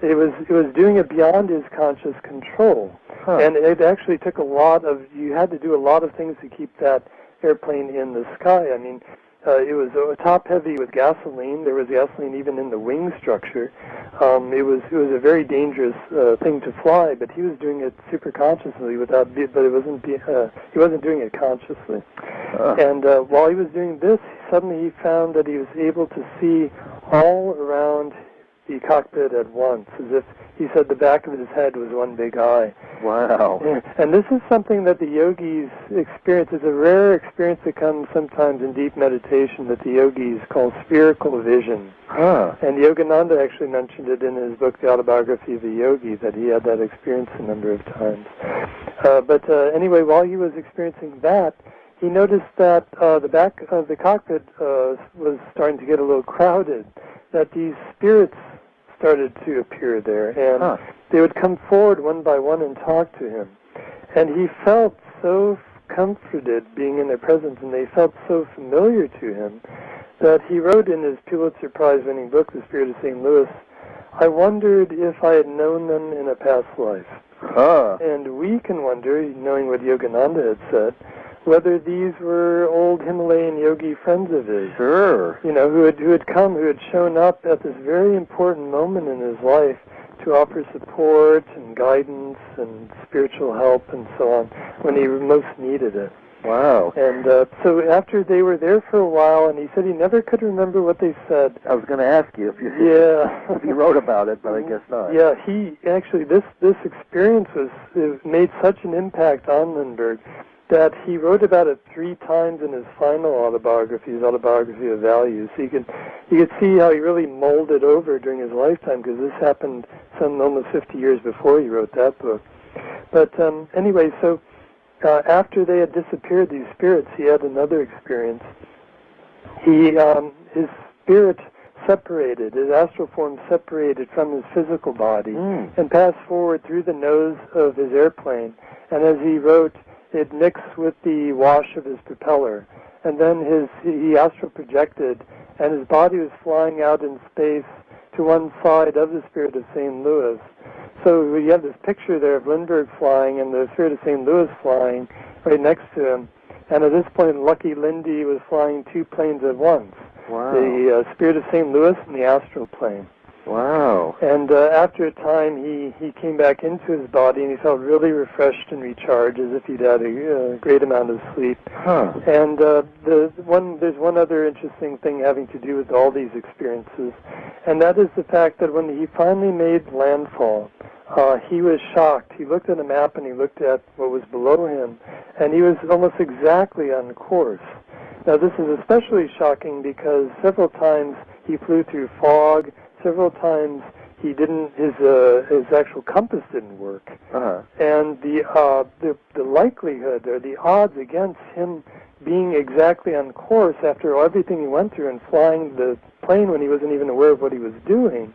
It was doing it beyond his conscious control. And it actually took you had to do a lot of things to keep that airplane in the sky. I mean, it was top heavy with gasoline. There was gasoline even in the wing structure. It was a very dangerous thing to fly, but he was doing it super consciously he wasn't doing it consciously. And while he was doing this, suddenly he found that he was able to see all around the cockpit at once, as if he said the back of his head was one big eye. Wow. And this is something that the yogis experience. It's a rare experience that comes sometimes in deep meditation that the yogis call spherical vision. And Yogananda actually mentioned it in his book, The Autobiography of a Yogi, that he had that experience a number of times. But anyway, while he was experiencing that, he noticed that the back of the cockpit was starting to get a little crowded, that these spirits started to appear there, and they would come forward one by one and talk to him. And he felt so comforted being in their presence, and they felt so familiar to him, that he wrote in his Pulitzer Prize-winning book, The Spirit of St. Louis, I wondered if I had known them in a past life. And we can wonder, knowing what Yogananda had said, whether these were old Himalayan yogi friends of his. Sure. You know, who had shown up at this very important moment in his life to offer support and guidance and spiritual help and so on when he most needed it. Wow. And so after they were there for a while, and he said he never could remember what they said. I was going to ask you if you if you wrote about it, but I guess not. Yeah, he actually, this experience it made such an impact on Lindbergh that he wrote about it 3 times in his final autobiography, his Autobiography of Values. So you could see how he really molded over during his lifetime, because this happened almost 50 years before he wrote that book. But anyway, so after they had disappeared, these spirits, he had another experience. His spirit separated, his astral form separated from his physical body and passed forward through the nose of his airplane. And as he wrote, it mixed with the wash of his propeller. And then he astral projected, and his body was flying out in space to one side of the Spirit of St. Louis. So you have this picture there of Lindbergh flying and the Spirit of St. Louis flying right next to him. And at this point, Lucky Lindy was flying 2 planes at once. Wow. The Spirit of St. Louis and the astral plane. Wow. And after a time, he came back into his body, and he felt really refreshed and recharged, as if he'd had a great amount of sleep. Huh. And there's one other interesting thing having to do with all these experiences, and that is the fact that when he finally made landfall, he was shocked. He looked at a map, and he looked at what was below him, and he was almost exactly on course. Now, this is especially shocking because several times he flew through fog. Several times his actual compass didn't work, and the likelihood or the odds against him being exactly on course after everything he went through and flying the plane when he wasn't even aware of what he was doing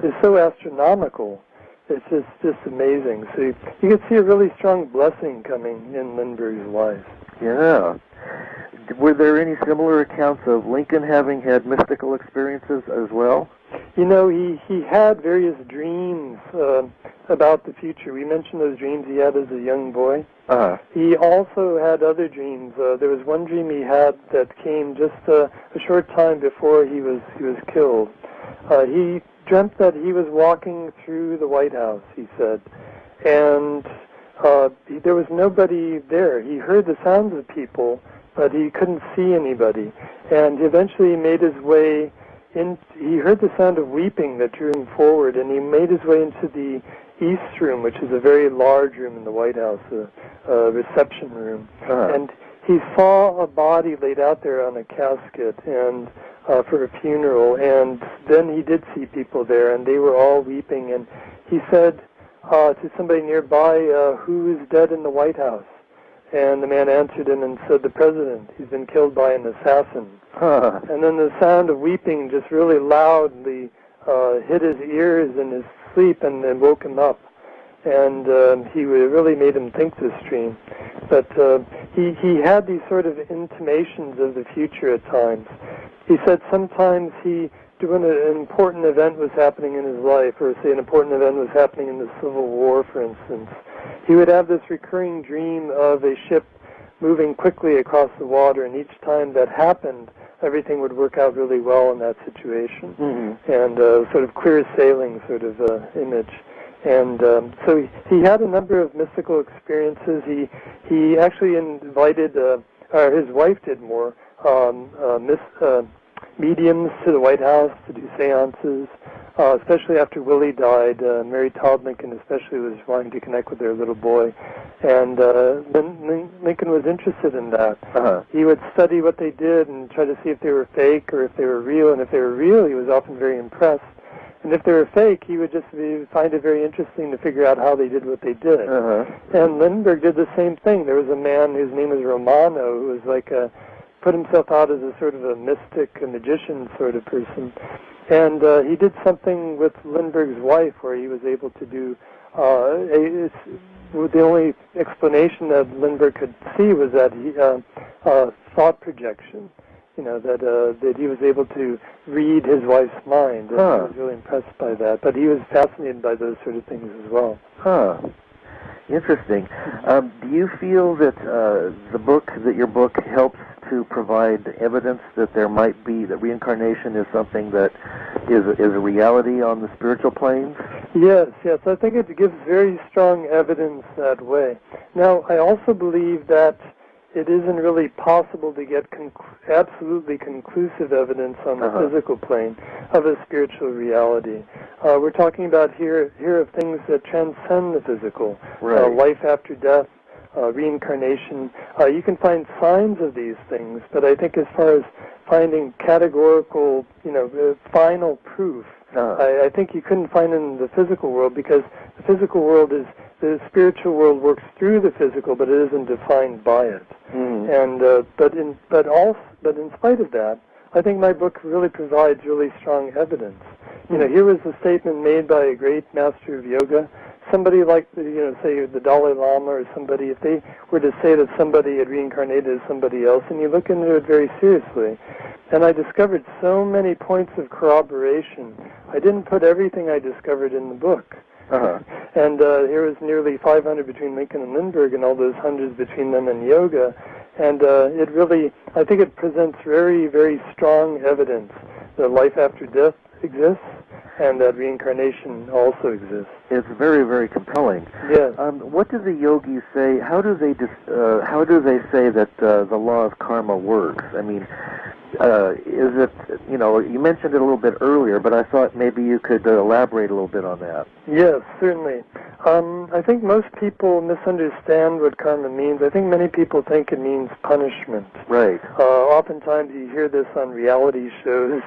is so astronomical. It's just amazing. So you can see a really strong blessing coming in Lindbergh's life. Yeah. Were there any similar accounts of Lincoln having had mystical experiences as well? You know, he had various dreams about the future. We mentioned those dreams he had as a young boy. He also had other dreams. There was one dream he had that came just a short time before he was killed. He dreamt that he was walking through the White House, he said, and there was nobody there. He heard the sounds of people, but he couldn't see anybody. And eventually he made his way in. He heard the sound of weeping that drew him forward, and he made his way into the East Room, which is a very large room in the White House, a reception room. And he saw a body laid out there on a casket and for a funeral, and then he did see people there, and they were all weeping. And he said to somebody nearby, who is dead in the White House? And the man answered him and said, the president. He's been killed by an assassin. And then the sound of weeping just really loudly hit his ears in his sleep and woke him up. And he really made him think this dream. But he had these sort of intimations of the future at times. He said sometimes when an important event was happening in his life, or say an important event was happening in the Civil War, for instance, he would have this recurring dream of a ship moving quickly across the water, and each time that happened, everything would work out really well in that situation. And sort of clear sailing sort of image. And so he had a number of mystical experiences. He actually invited, or his wife did more, mediums to the White House to do seances, especially after Willie died. Mary Todd Lincoln especially was wanting to connect with their little boy. And Lincoln was interested in that. He would study what they did and try to see if they were fake or if they were real. And if they were real, he was often very impressed. And if they were fake, he would just find it very interesting to figure out how they did what they did. And Lindbergh did the same thing. There was a man whose name was Romano, who was like put himself out as a sort of a mystic, a magician sort of person. And he did something with Lindbergh's wife where he was able to do, the only explanation that Lindbergh could see was that he thought projection. You know, that he was able to read his wife's mind. And I was really impressed by that. But he was fascinated by those sort of things as well. Interesting. Do you feel that your book helps to provide evidence that there might be, that reincarnation is something that is a reality on the spiritual planes? Yes, yes. I think it gives very strong evidence that way. Now, I also believe that it isn't really possible to get absolutely conclusive evidence on the physical plane of a spiritual reality. We're talking about here of things that transcend the physical, right. Life after death, reincarnation. You can find signs of these things, but I think as far as finding categorical, final proof, I think you couldn't find it in the physical world, because the physical world is, the spiritual world works through the physical, but it isn't defined by it. And but in spite of that, I think my book really provides really strong evidence. Here was a statement made by a great master of yoga. Somebody like, say the Dalai Lama or somebody, if they were to say that somebody had reincarnated as somebody else, and you look into it very seriously. And I discovered so many points of corroboration. I didn't put everything I discovered in the book. And here was nearly 500 between Lincoln and Lindbergh, and all those hundreds between them and yoga. And it really, I think it presents very, very strong evidence that life after death exists, and that reincarnation also exists. It's very, very compelling. Yes. What do the yogis say? How do they say that the law of karma works? I mean, is it, you mentioned it a little bit earlier, but I thought maybe you could elaborate a little bit on that. Yes, certainly. I think most people misunderstand what karma means. I think many people think it means punishment. Right. Oftentimes you hear this on reality shows.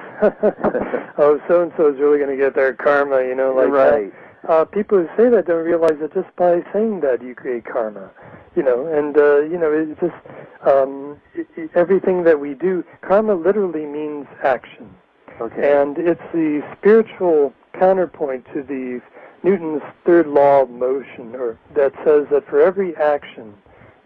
Oh, so-and-so is really going to get their karma, like right. that. People who say that don't realize that just by saying that you create karma. It's just everything that we do. Karma literally means action. Okay. And it's the spiritual counterpoint to the Newton's third law of motion, or that says that for every action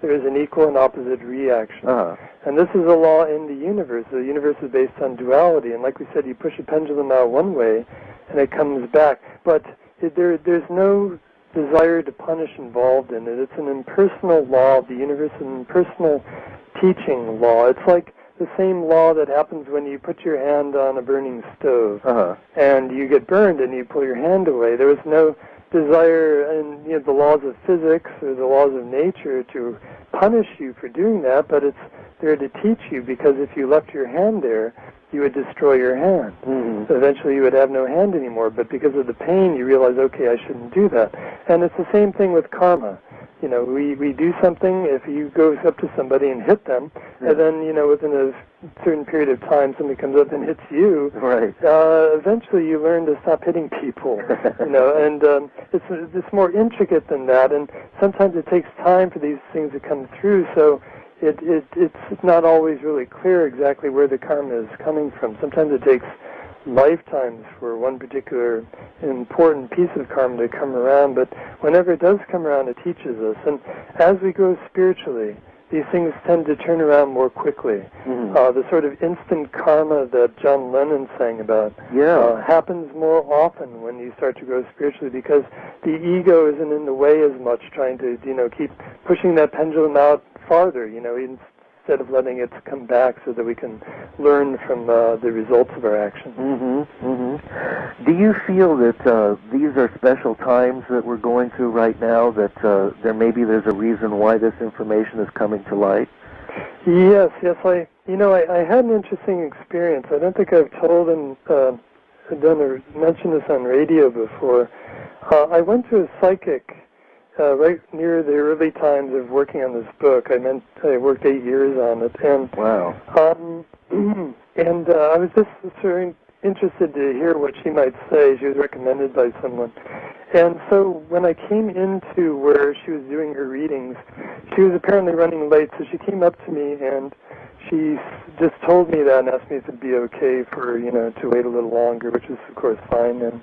there is an equal and opposite reaction. And this is a law in the universe. The universe is based on duality, and like we said, you push a pendulum out one way and it comes back. But there's no desire to punish involved in it. It's an impersonal law of the universe, an impersonal teaching law. It's like the same law that happens when you put your hand on a burning stove and you get burned and you pull your hand away. There is no desire in the laws of physics or the laws of nature to punish you for doing that, but it's there to teach you, because if you left your hand there, you would destroy your hand. So eventually you would have no hand anymore, but because of the pain you realize, okay, I shouldn't do that. And it's the same thing with karma. We do something. If you go up to somebody and hit them, and then, within a certain period of time somebody comes up and hits you, right. Eventually you learn to stop hitting people, and it's more intricate than that, and sometimes it takes time for these things to come through, so it's not always really clear exactly where the karma is coming from. Sometimes it takes lifetimes for one particular important piece of karma to come around, but whenever it does come around, it teaches us. And as we grow spiritually, these things tend to turn around more quickly. The sort of instant karma that John Lennon sang about happens more often when you start to grow spiritually, because the ego isn't in the way as much, trying to keep pushing that pendulum out farther, instead of letting it come back so that we can learn from the results of our actions. Do you feel that these are special times that we're going through right now, that there's a reason why this information is coming to light? Yes. I had an interesting experience. I don't think I've told and done or mentioned this on radio before. I went to a psychic right near the early times of working on this book. I worked 8 years on it, and wow. And I was just sort of interested to hear what she might say. She was recommended by someone, and so when I came into where she was doing her readings, she was apparently running late. So she came up to me and she just told me that and asked me if it'd be okay for to wait a little longer, which was of course fine. And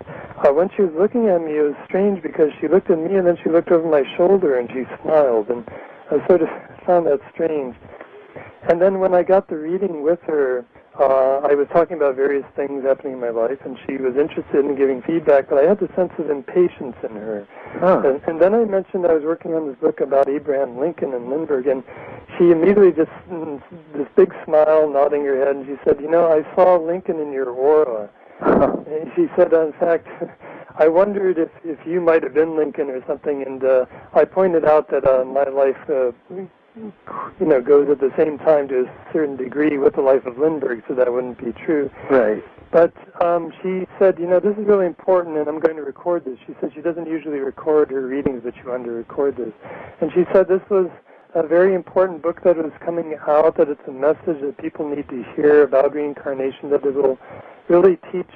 when she was looking at me, it was strange because she looked at me and then she looked over my shoulder and she smiled, and I sort of found that strange. And then when I got the reading with her, I was talking about various things happening in my life, and she was interested in giving feedback, but I had the sense of impatience in her. And then I mentioned I was working on this book about Abraham Lincoln and Lindbergh, and she immediately just, this big smile, nodding her head, and she said, I saw Lincoln in your aura. And she said, in fact, I wondered if you might have been Lincoln or something, and I pointed out that my life, goes at the same time to a certain degree with the life of Lindbergh, so that wouldn't be true. Right. But she said, this is really important, and I'm going to record this. She said she doesn't usually record her readings, but she wanted to record this. And she said this was a very important book that was coming out, that it's a message that people need to hear about reincarnation, that it will really teach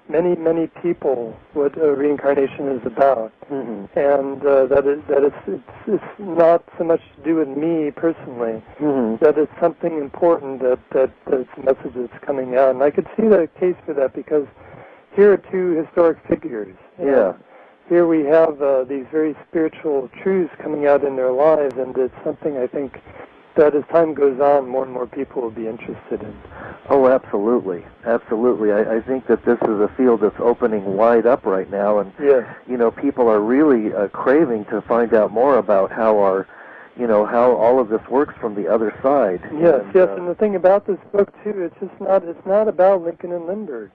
many, many people what reincarnation is about. Mm-hmm. And that it's not so much to do with me personally, mm-hmm. that it's something important, that it's a message that's coming out. And I could see the case for that, because here are two historic figures. Yeah. Here we have these very spiritual truths coming out in their lives, and it's something I think that as time goes on, more and more people will be interested in. Oh, absolutely. Absolutely. I think that this is a field that's opening wide up right now, and, yes. People are really craving to find out more about how how all of this works from the other side. Yes, and the thing about this book, too, it's not about Lincoln and Lindbergh.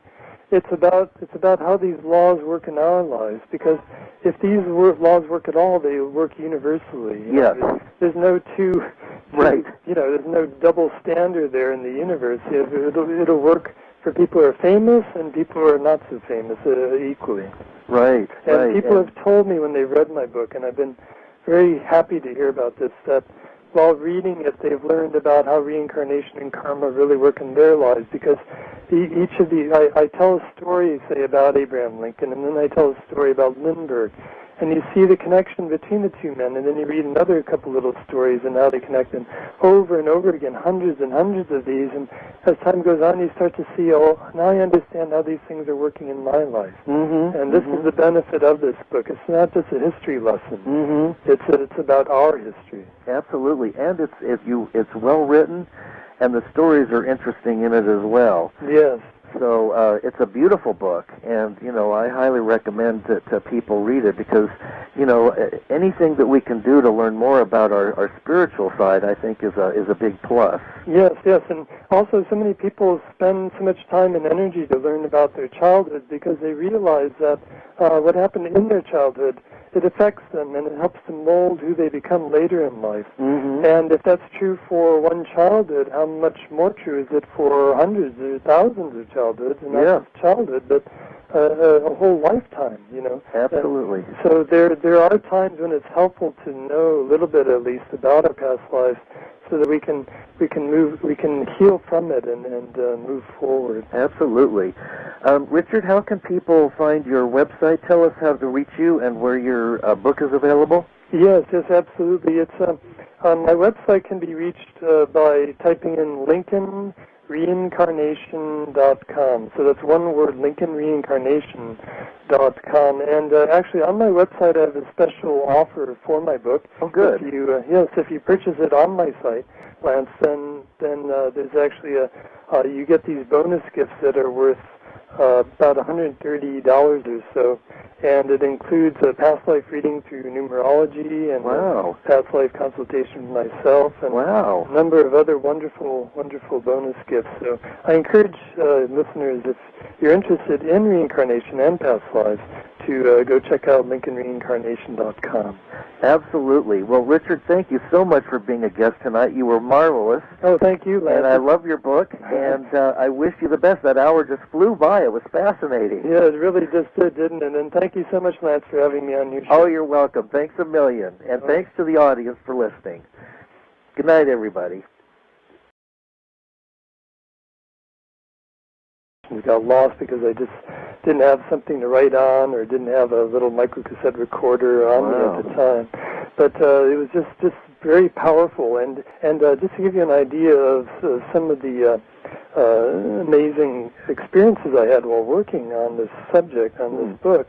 It's about how these laws work in our lives, because if these laws work at all, they work universally. Yes. There's no right. There's no double standard there in the universe. It'll work for people who are famous and people who are not so famous equally. Right. And people have told me when they've read my book, and I've been very happy to hear about this, that while reading it, they've learned about how reincarnation and karma really work in their lives, because each of these, I tell a story, say, about Abraham Lincoln, and then I tell a story about Lindbergh, and you see the connection between the two men, and then you read another couple little stories, and how they connect, and over again, hundreds and hundreds of these, and as time goes on, you start to see, now I understand how these things are working in my life. Mm-hmm, and this is the benefit of this book. It's not just a history lesson. Mm-hmm. It's about our history. Absolutely, and it's well written, and the stories are interesting in it as well. Yes. So it's a beautiful book, and I highly recommend that people read it, because anything that we can do to learn more about our spiritual side, I think, is a big plus. Yes, and also so many people spend so much time and energy to learn about their childhood, because they realize that what happened in their childhood, it affects them, and it helps to mold who they become later in life. Mm-hmm. And if that's true for one childhood, how much more true is it for hundreds or thousands of childhoods, and not just childhood, but a whole lifetime, Absolutely. So there are times when it's helpful to know a little bit, at least, about our past lives, so that we can heal from it and move forward. Absolutely. Richard, how can people find your website? Tell us how to reach you and where your book is available. Yes, absolutely. It's my website can be reached by typing in Lincoln Reincarnation.com. So that's one word, LincolnReincarnation.com. And actually, on my website, I have a special offer for my book. Oh, good. If you purchase it on my site, Lance, then there's actually you get these bonus gifts that are worth about $130 or so, and it includes a past life reading through numerology and past life consultation with myself, and a number of other wonderful bonus gifts. So I encourage listeners, if you're interested in reincarnation and past lives, to go check out LincolnReincarnation.com. Absolutely. Well, Richard, thank you so much for being a guest tonight. You were marvelous. Oh, thank you, Lance. And I love your book, and I wish you the best. That hour just flew by. It was fascinating. Yeah, it really just did, didn't it? And thank you so much, Lance, for having me on your show. Oh, you're welcome. Thanks a million. And thanks to the audience for listening. Good night, everybody. We got lost because I just didn't have something to write on, or didn't have a little microcassette recorder on me at the time. But it was just very powerful. And just to give you an idea of some of the amazing experiences I had while working on this subject, on this book,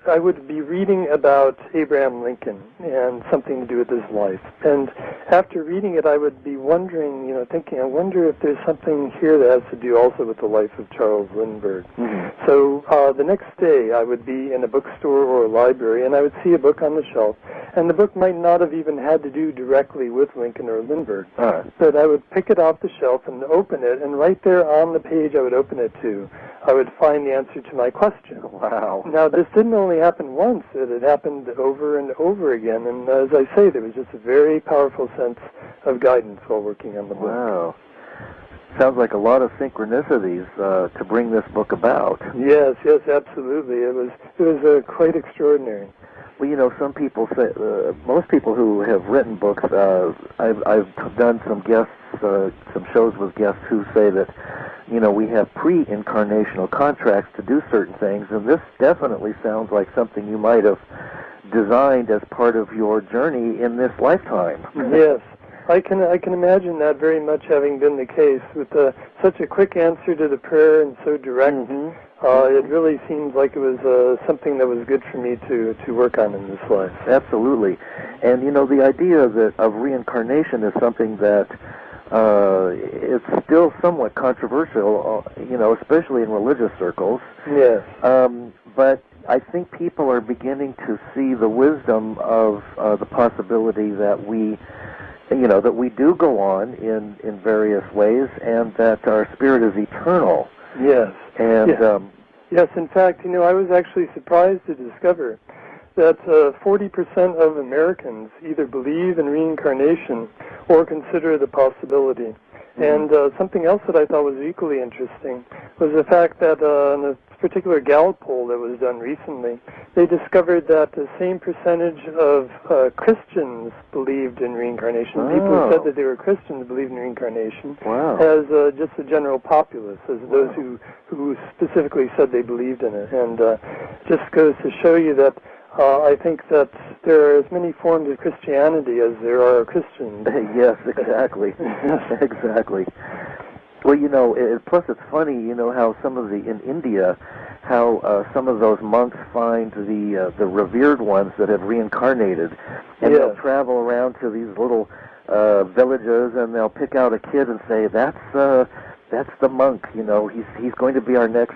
I would be reading about Abraham Lincoln and something to do with his life. And after reading it, I would be wondering, thinking, I wonder if there's something here that has to do also with the life of Charles Lindbergh. Mm-hmm. So the next day, I would be in a bookstore or a library, and I would see a book on the shelf, and the book might not have even had to do directly with Lincoln or Lindbergh. But I would pick it off the shelf and open it, and right there on the page I would open it to, I would find the answer to my question. Wow. Now, this didn't only happen once. It had happened over and over again. And as I say, there was just a very powerful sense of guidance while working on the book. Wow. Sounds like a lot of synchronicities to bring this book about. Yes, absolutely. It was quite extraordinary. Well, some people say, most people who have written books, I've done some guests, some shows with guests who say that, we have pre-incarnational contracts to do certain things, and this definitely sounds like something you might have designed as part of your journey in this lifetime. Yes. I can imagine that very much having been the case with such a quick answer to the prayer and so direct. Mm-hmm. It really seems like it was something that was good for me to work on in this life. Absolutely. And, the idea of reincarnation is something that it's still somewhat controversial, especially in religious circles. Yes. But I think people are beginning to see the wisdom of the possibility that we do go on in various ways, and that our spirit is eternal. Yes. And yes, in fact, I was actually surprised to discover that 40% of Americans either believe in reincarnation or consider the possibility. And something else that I thought was equally interesting was the fact that in a particular Gallup poll that was done recently, they discovered that the same percentage of Christians believed in reincarnation. Oh. People who said that they were Christians believed in reincarnation. Wow. As just the general populace, as those who specifically said they believed in it. And just goes to show you that I think that there are as many forms of Christianity as there are Christians. Yes, exactly. Exactly. Well, plus it's funny, how in India, how some of those monks find the revered ones that have reincarnated, and they'll travel around to these little villages, and they'll pick out a kid and say, that's the monk, he's going to be our next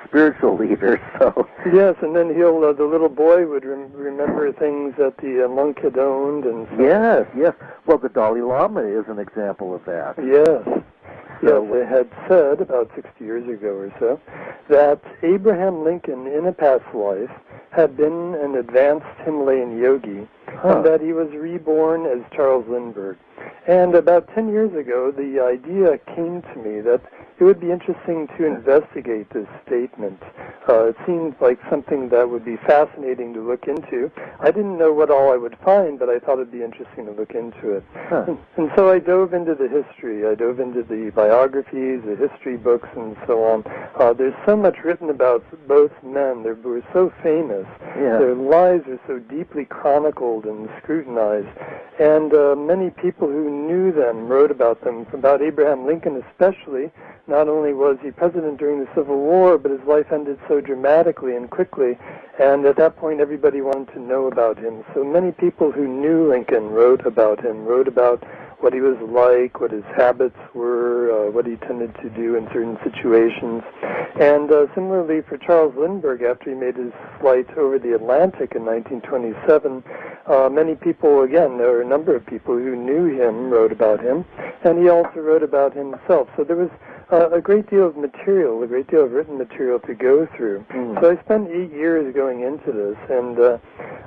spiritual leader. So yes, and then the little boy would remember things that the monk had owned, and so. Yes. Well, the Dalai Lama is an example of that. Yes. Yes, they had said about 60 years ago or so that Abraham Lincoln in a past life had been an advanced Himalayan yogi, and that he was reborn as Charles Lindbergh. And about 10 years ago, the idea came to me that it would be interesting to investigate this statement. It seemed like something that would be fascinating to look into. I didn't know what all I would find, but I thought it would be interesting to look into it. And so I dove into the history. I dove into the biographies, the history books, and so on. There's so much written about both men. They were so famous. Yeah. Their lives are so deeply chronicled and scrutinized. And many people who knew them wrote about them, about Abraham Lincoln especially. Not only was he president during the Civil War, but his life ended so dramatically and quickly, and at that point everybody wanted to know about him. So many people who knew Lincoln wrote about him, wrote about what he was like, what his habits were, what he tended to do in certain situations. And similarly for Charles Lindbergh, after he made his flight over the Atlantic in 1927, many people, again, there were a number of people who knew him, wrote about him, and he also wrote about himself. So there was a great deal of material, a great deal of written material to go through. So I spent 8 years going into this, and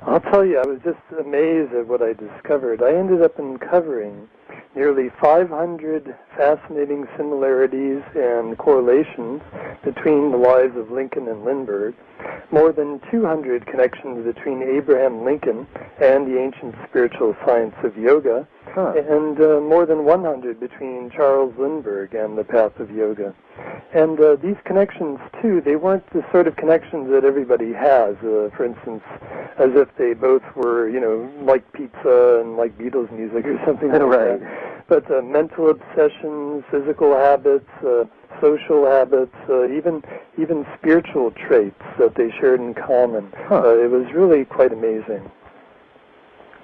I'll tell you, I was just amazed at what I discovered. I ended up uncovering nearly 500 fascinating similarities and correlations between the lives of Lincoln and Lindbergh, more than 200 connections between Abraham Lincoln and the ancient spiritual science of yoga, and more than 100 between Charles Lindbergh and the path of yoga. And these connections, too, they weren't the sort of connections that everybody has, for instance, as if they both were, like pizza and like Beatles music or something like that. But mental obsessions, physical habits, social habits, even spiritual traits that they shared in common. It was really quite amazing.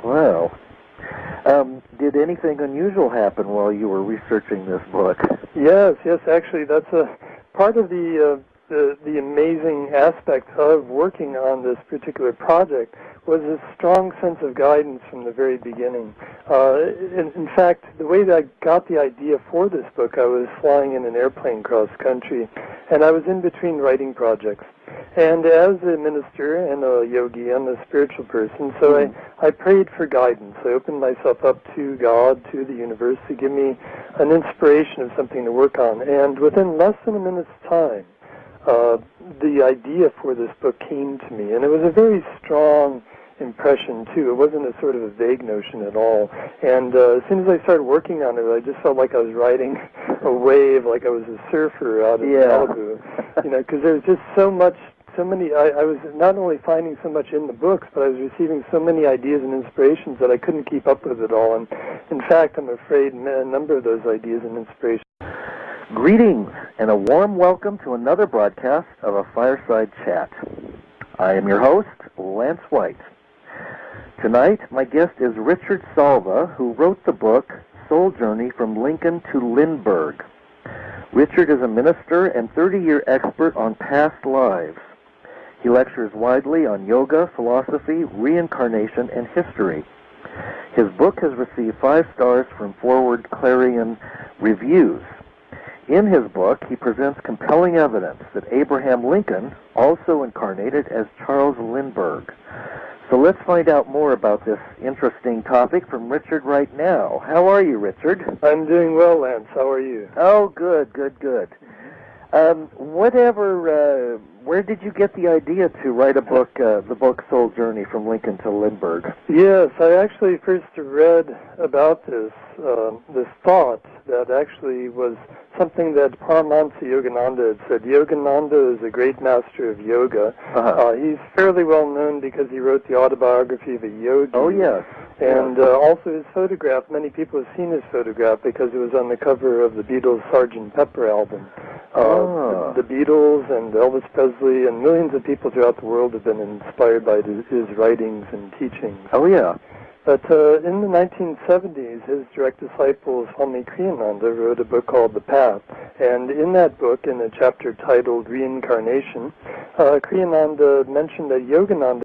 Wow. Did anything unusual happen while you were researching this book? Yes, actually, that's a part of the the amazing aspect of working on this particular project was a strong sense of guidance from the very beginning. In fact, the way that I got the idea for this book, I was flying in an airplane cross country, and I was in between writing projects. And as a minister and a yogi, I'm a spiritual person, so I prayed for guidance. I opened myself up to God, to the universe, to give me an inspiration of something to work on. And within less than a minute's time, the idea for this book came to me, and it was a very strong impression, too. It wasn't a sort of a vague notion at all. And as soon as I started working on it, I just felt like I was riding a wave, like I was a surfer out of Malibu, because there was just so many, I was not only finding so much in the books, but I was receiving so many ideas and inspirations that I couldn't keep up with it all. And in fact, I'm afraid a number of those ideas and inspirations. Greetings and a warm welcome to another broadcast of a Fireside Chat. I am your host, Lance White. Tonight, my guest is Richard Salva, who wrote the book Soul Journey from Lincoln to Lindbergh. Richard is a minister and 30-year expert on past lives. He lectures widely on yoga, philosophy, reincarnation, and history. His book has received 5 stars from Forward Clarion Reviews. In his book, he presents compelling evidence that Abraham Lincoln also incarnated as Charles Lindbergh. So let's find out more about this interesting topic from Richard right now. How are you, Richard? I'm doing well, Lance. How are you? Oh, good. Where did you get the idea to write a book, the book Soul Journey from Lincoln to Lindbergh? Yes, I actually first read about this thought that actually was something that Paramahansa Yogananda had said. Yogananda is a great master of yoga. He's fairly well known because he wrote the autobiography of a yogi. Oh, yes. And also his photograph, many people have seen his photograph because it was on the cover of the Beatles' Sgt. Pepper album. The Beatles and Elvis Presley and millions of people throughout the world have been inspired by his writings and teachings. Oh, yeah. But in the 1970s, his direct disciple, Swami Kriyananda, wrote a book called The Path. And in that book, in a chapter titled Reincarnation, Kriyananda mentioned that Yogananda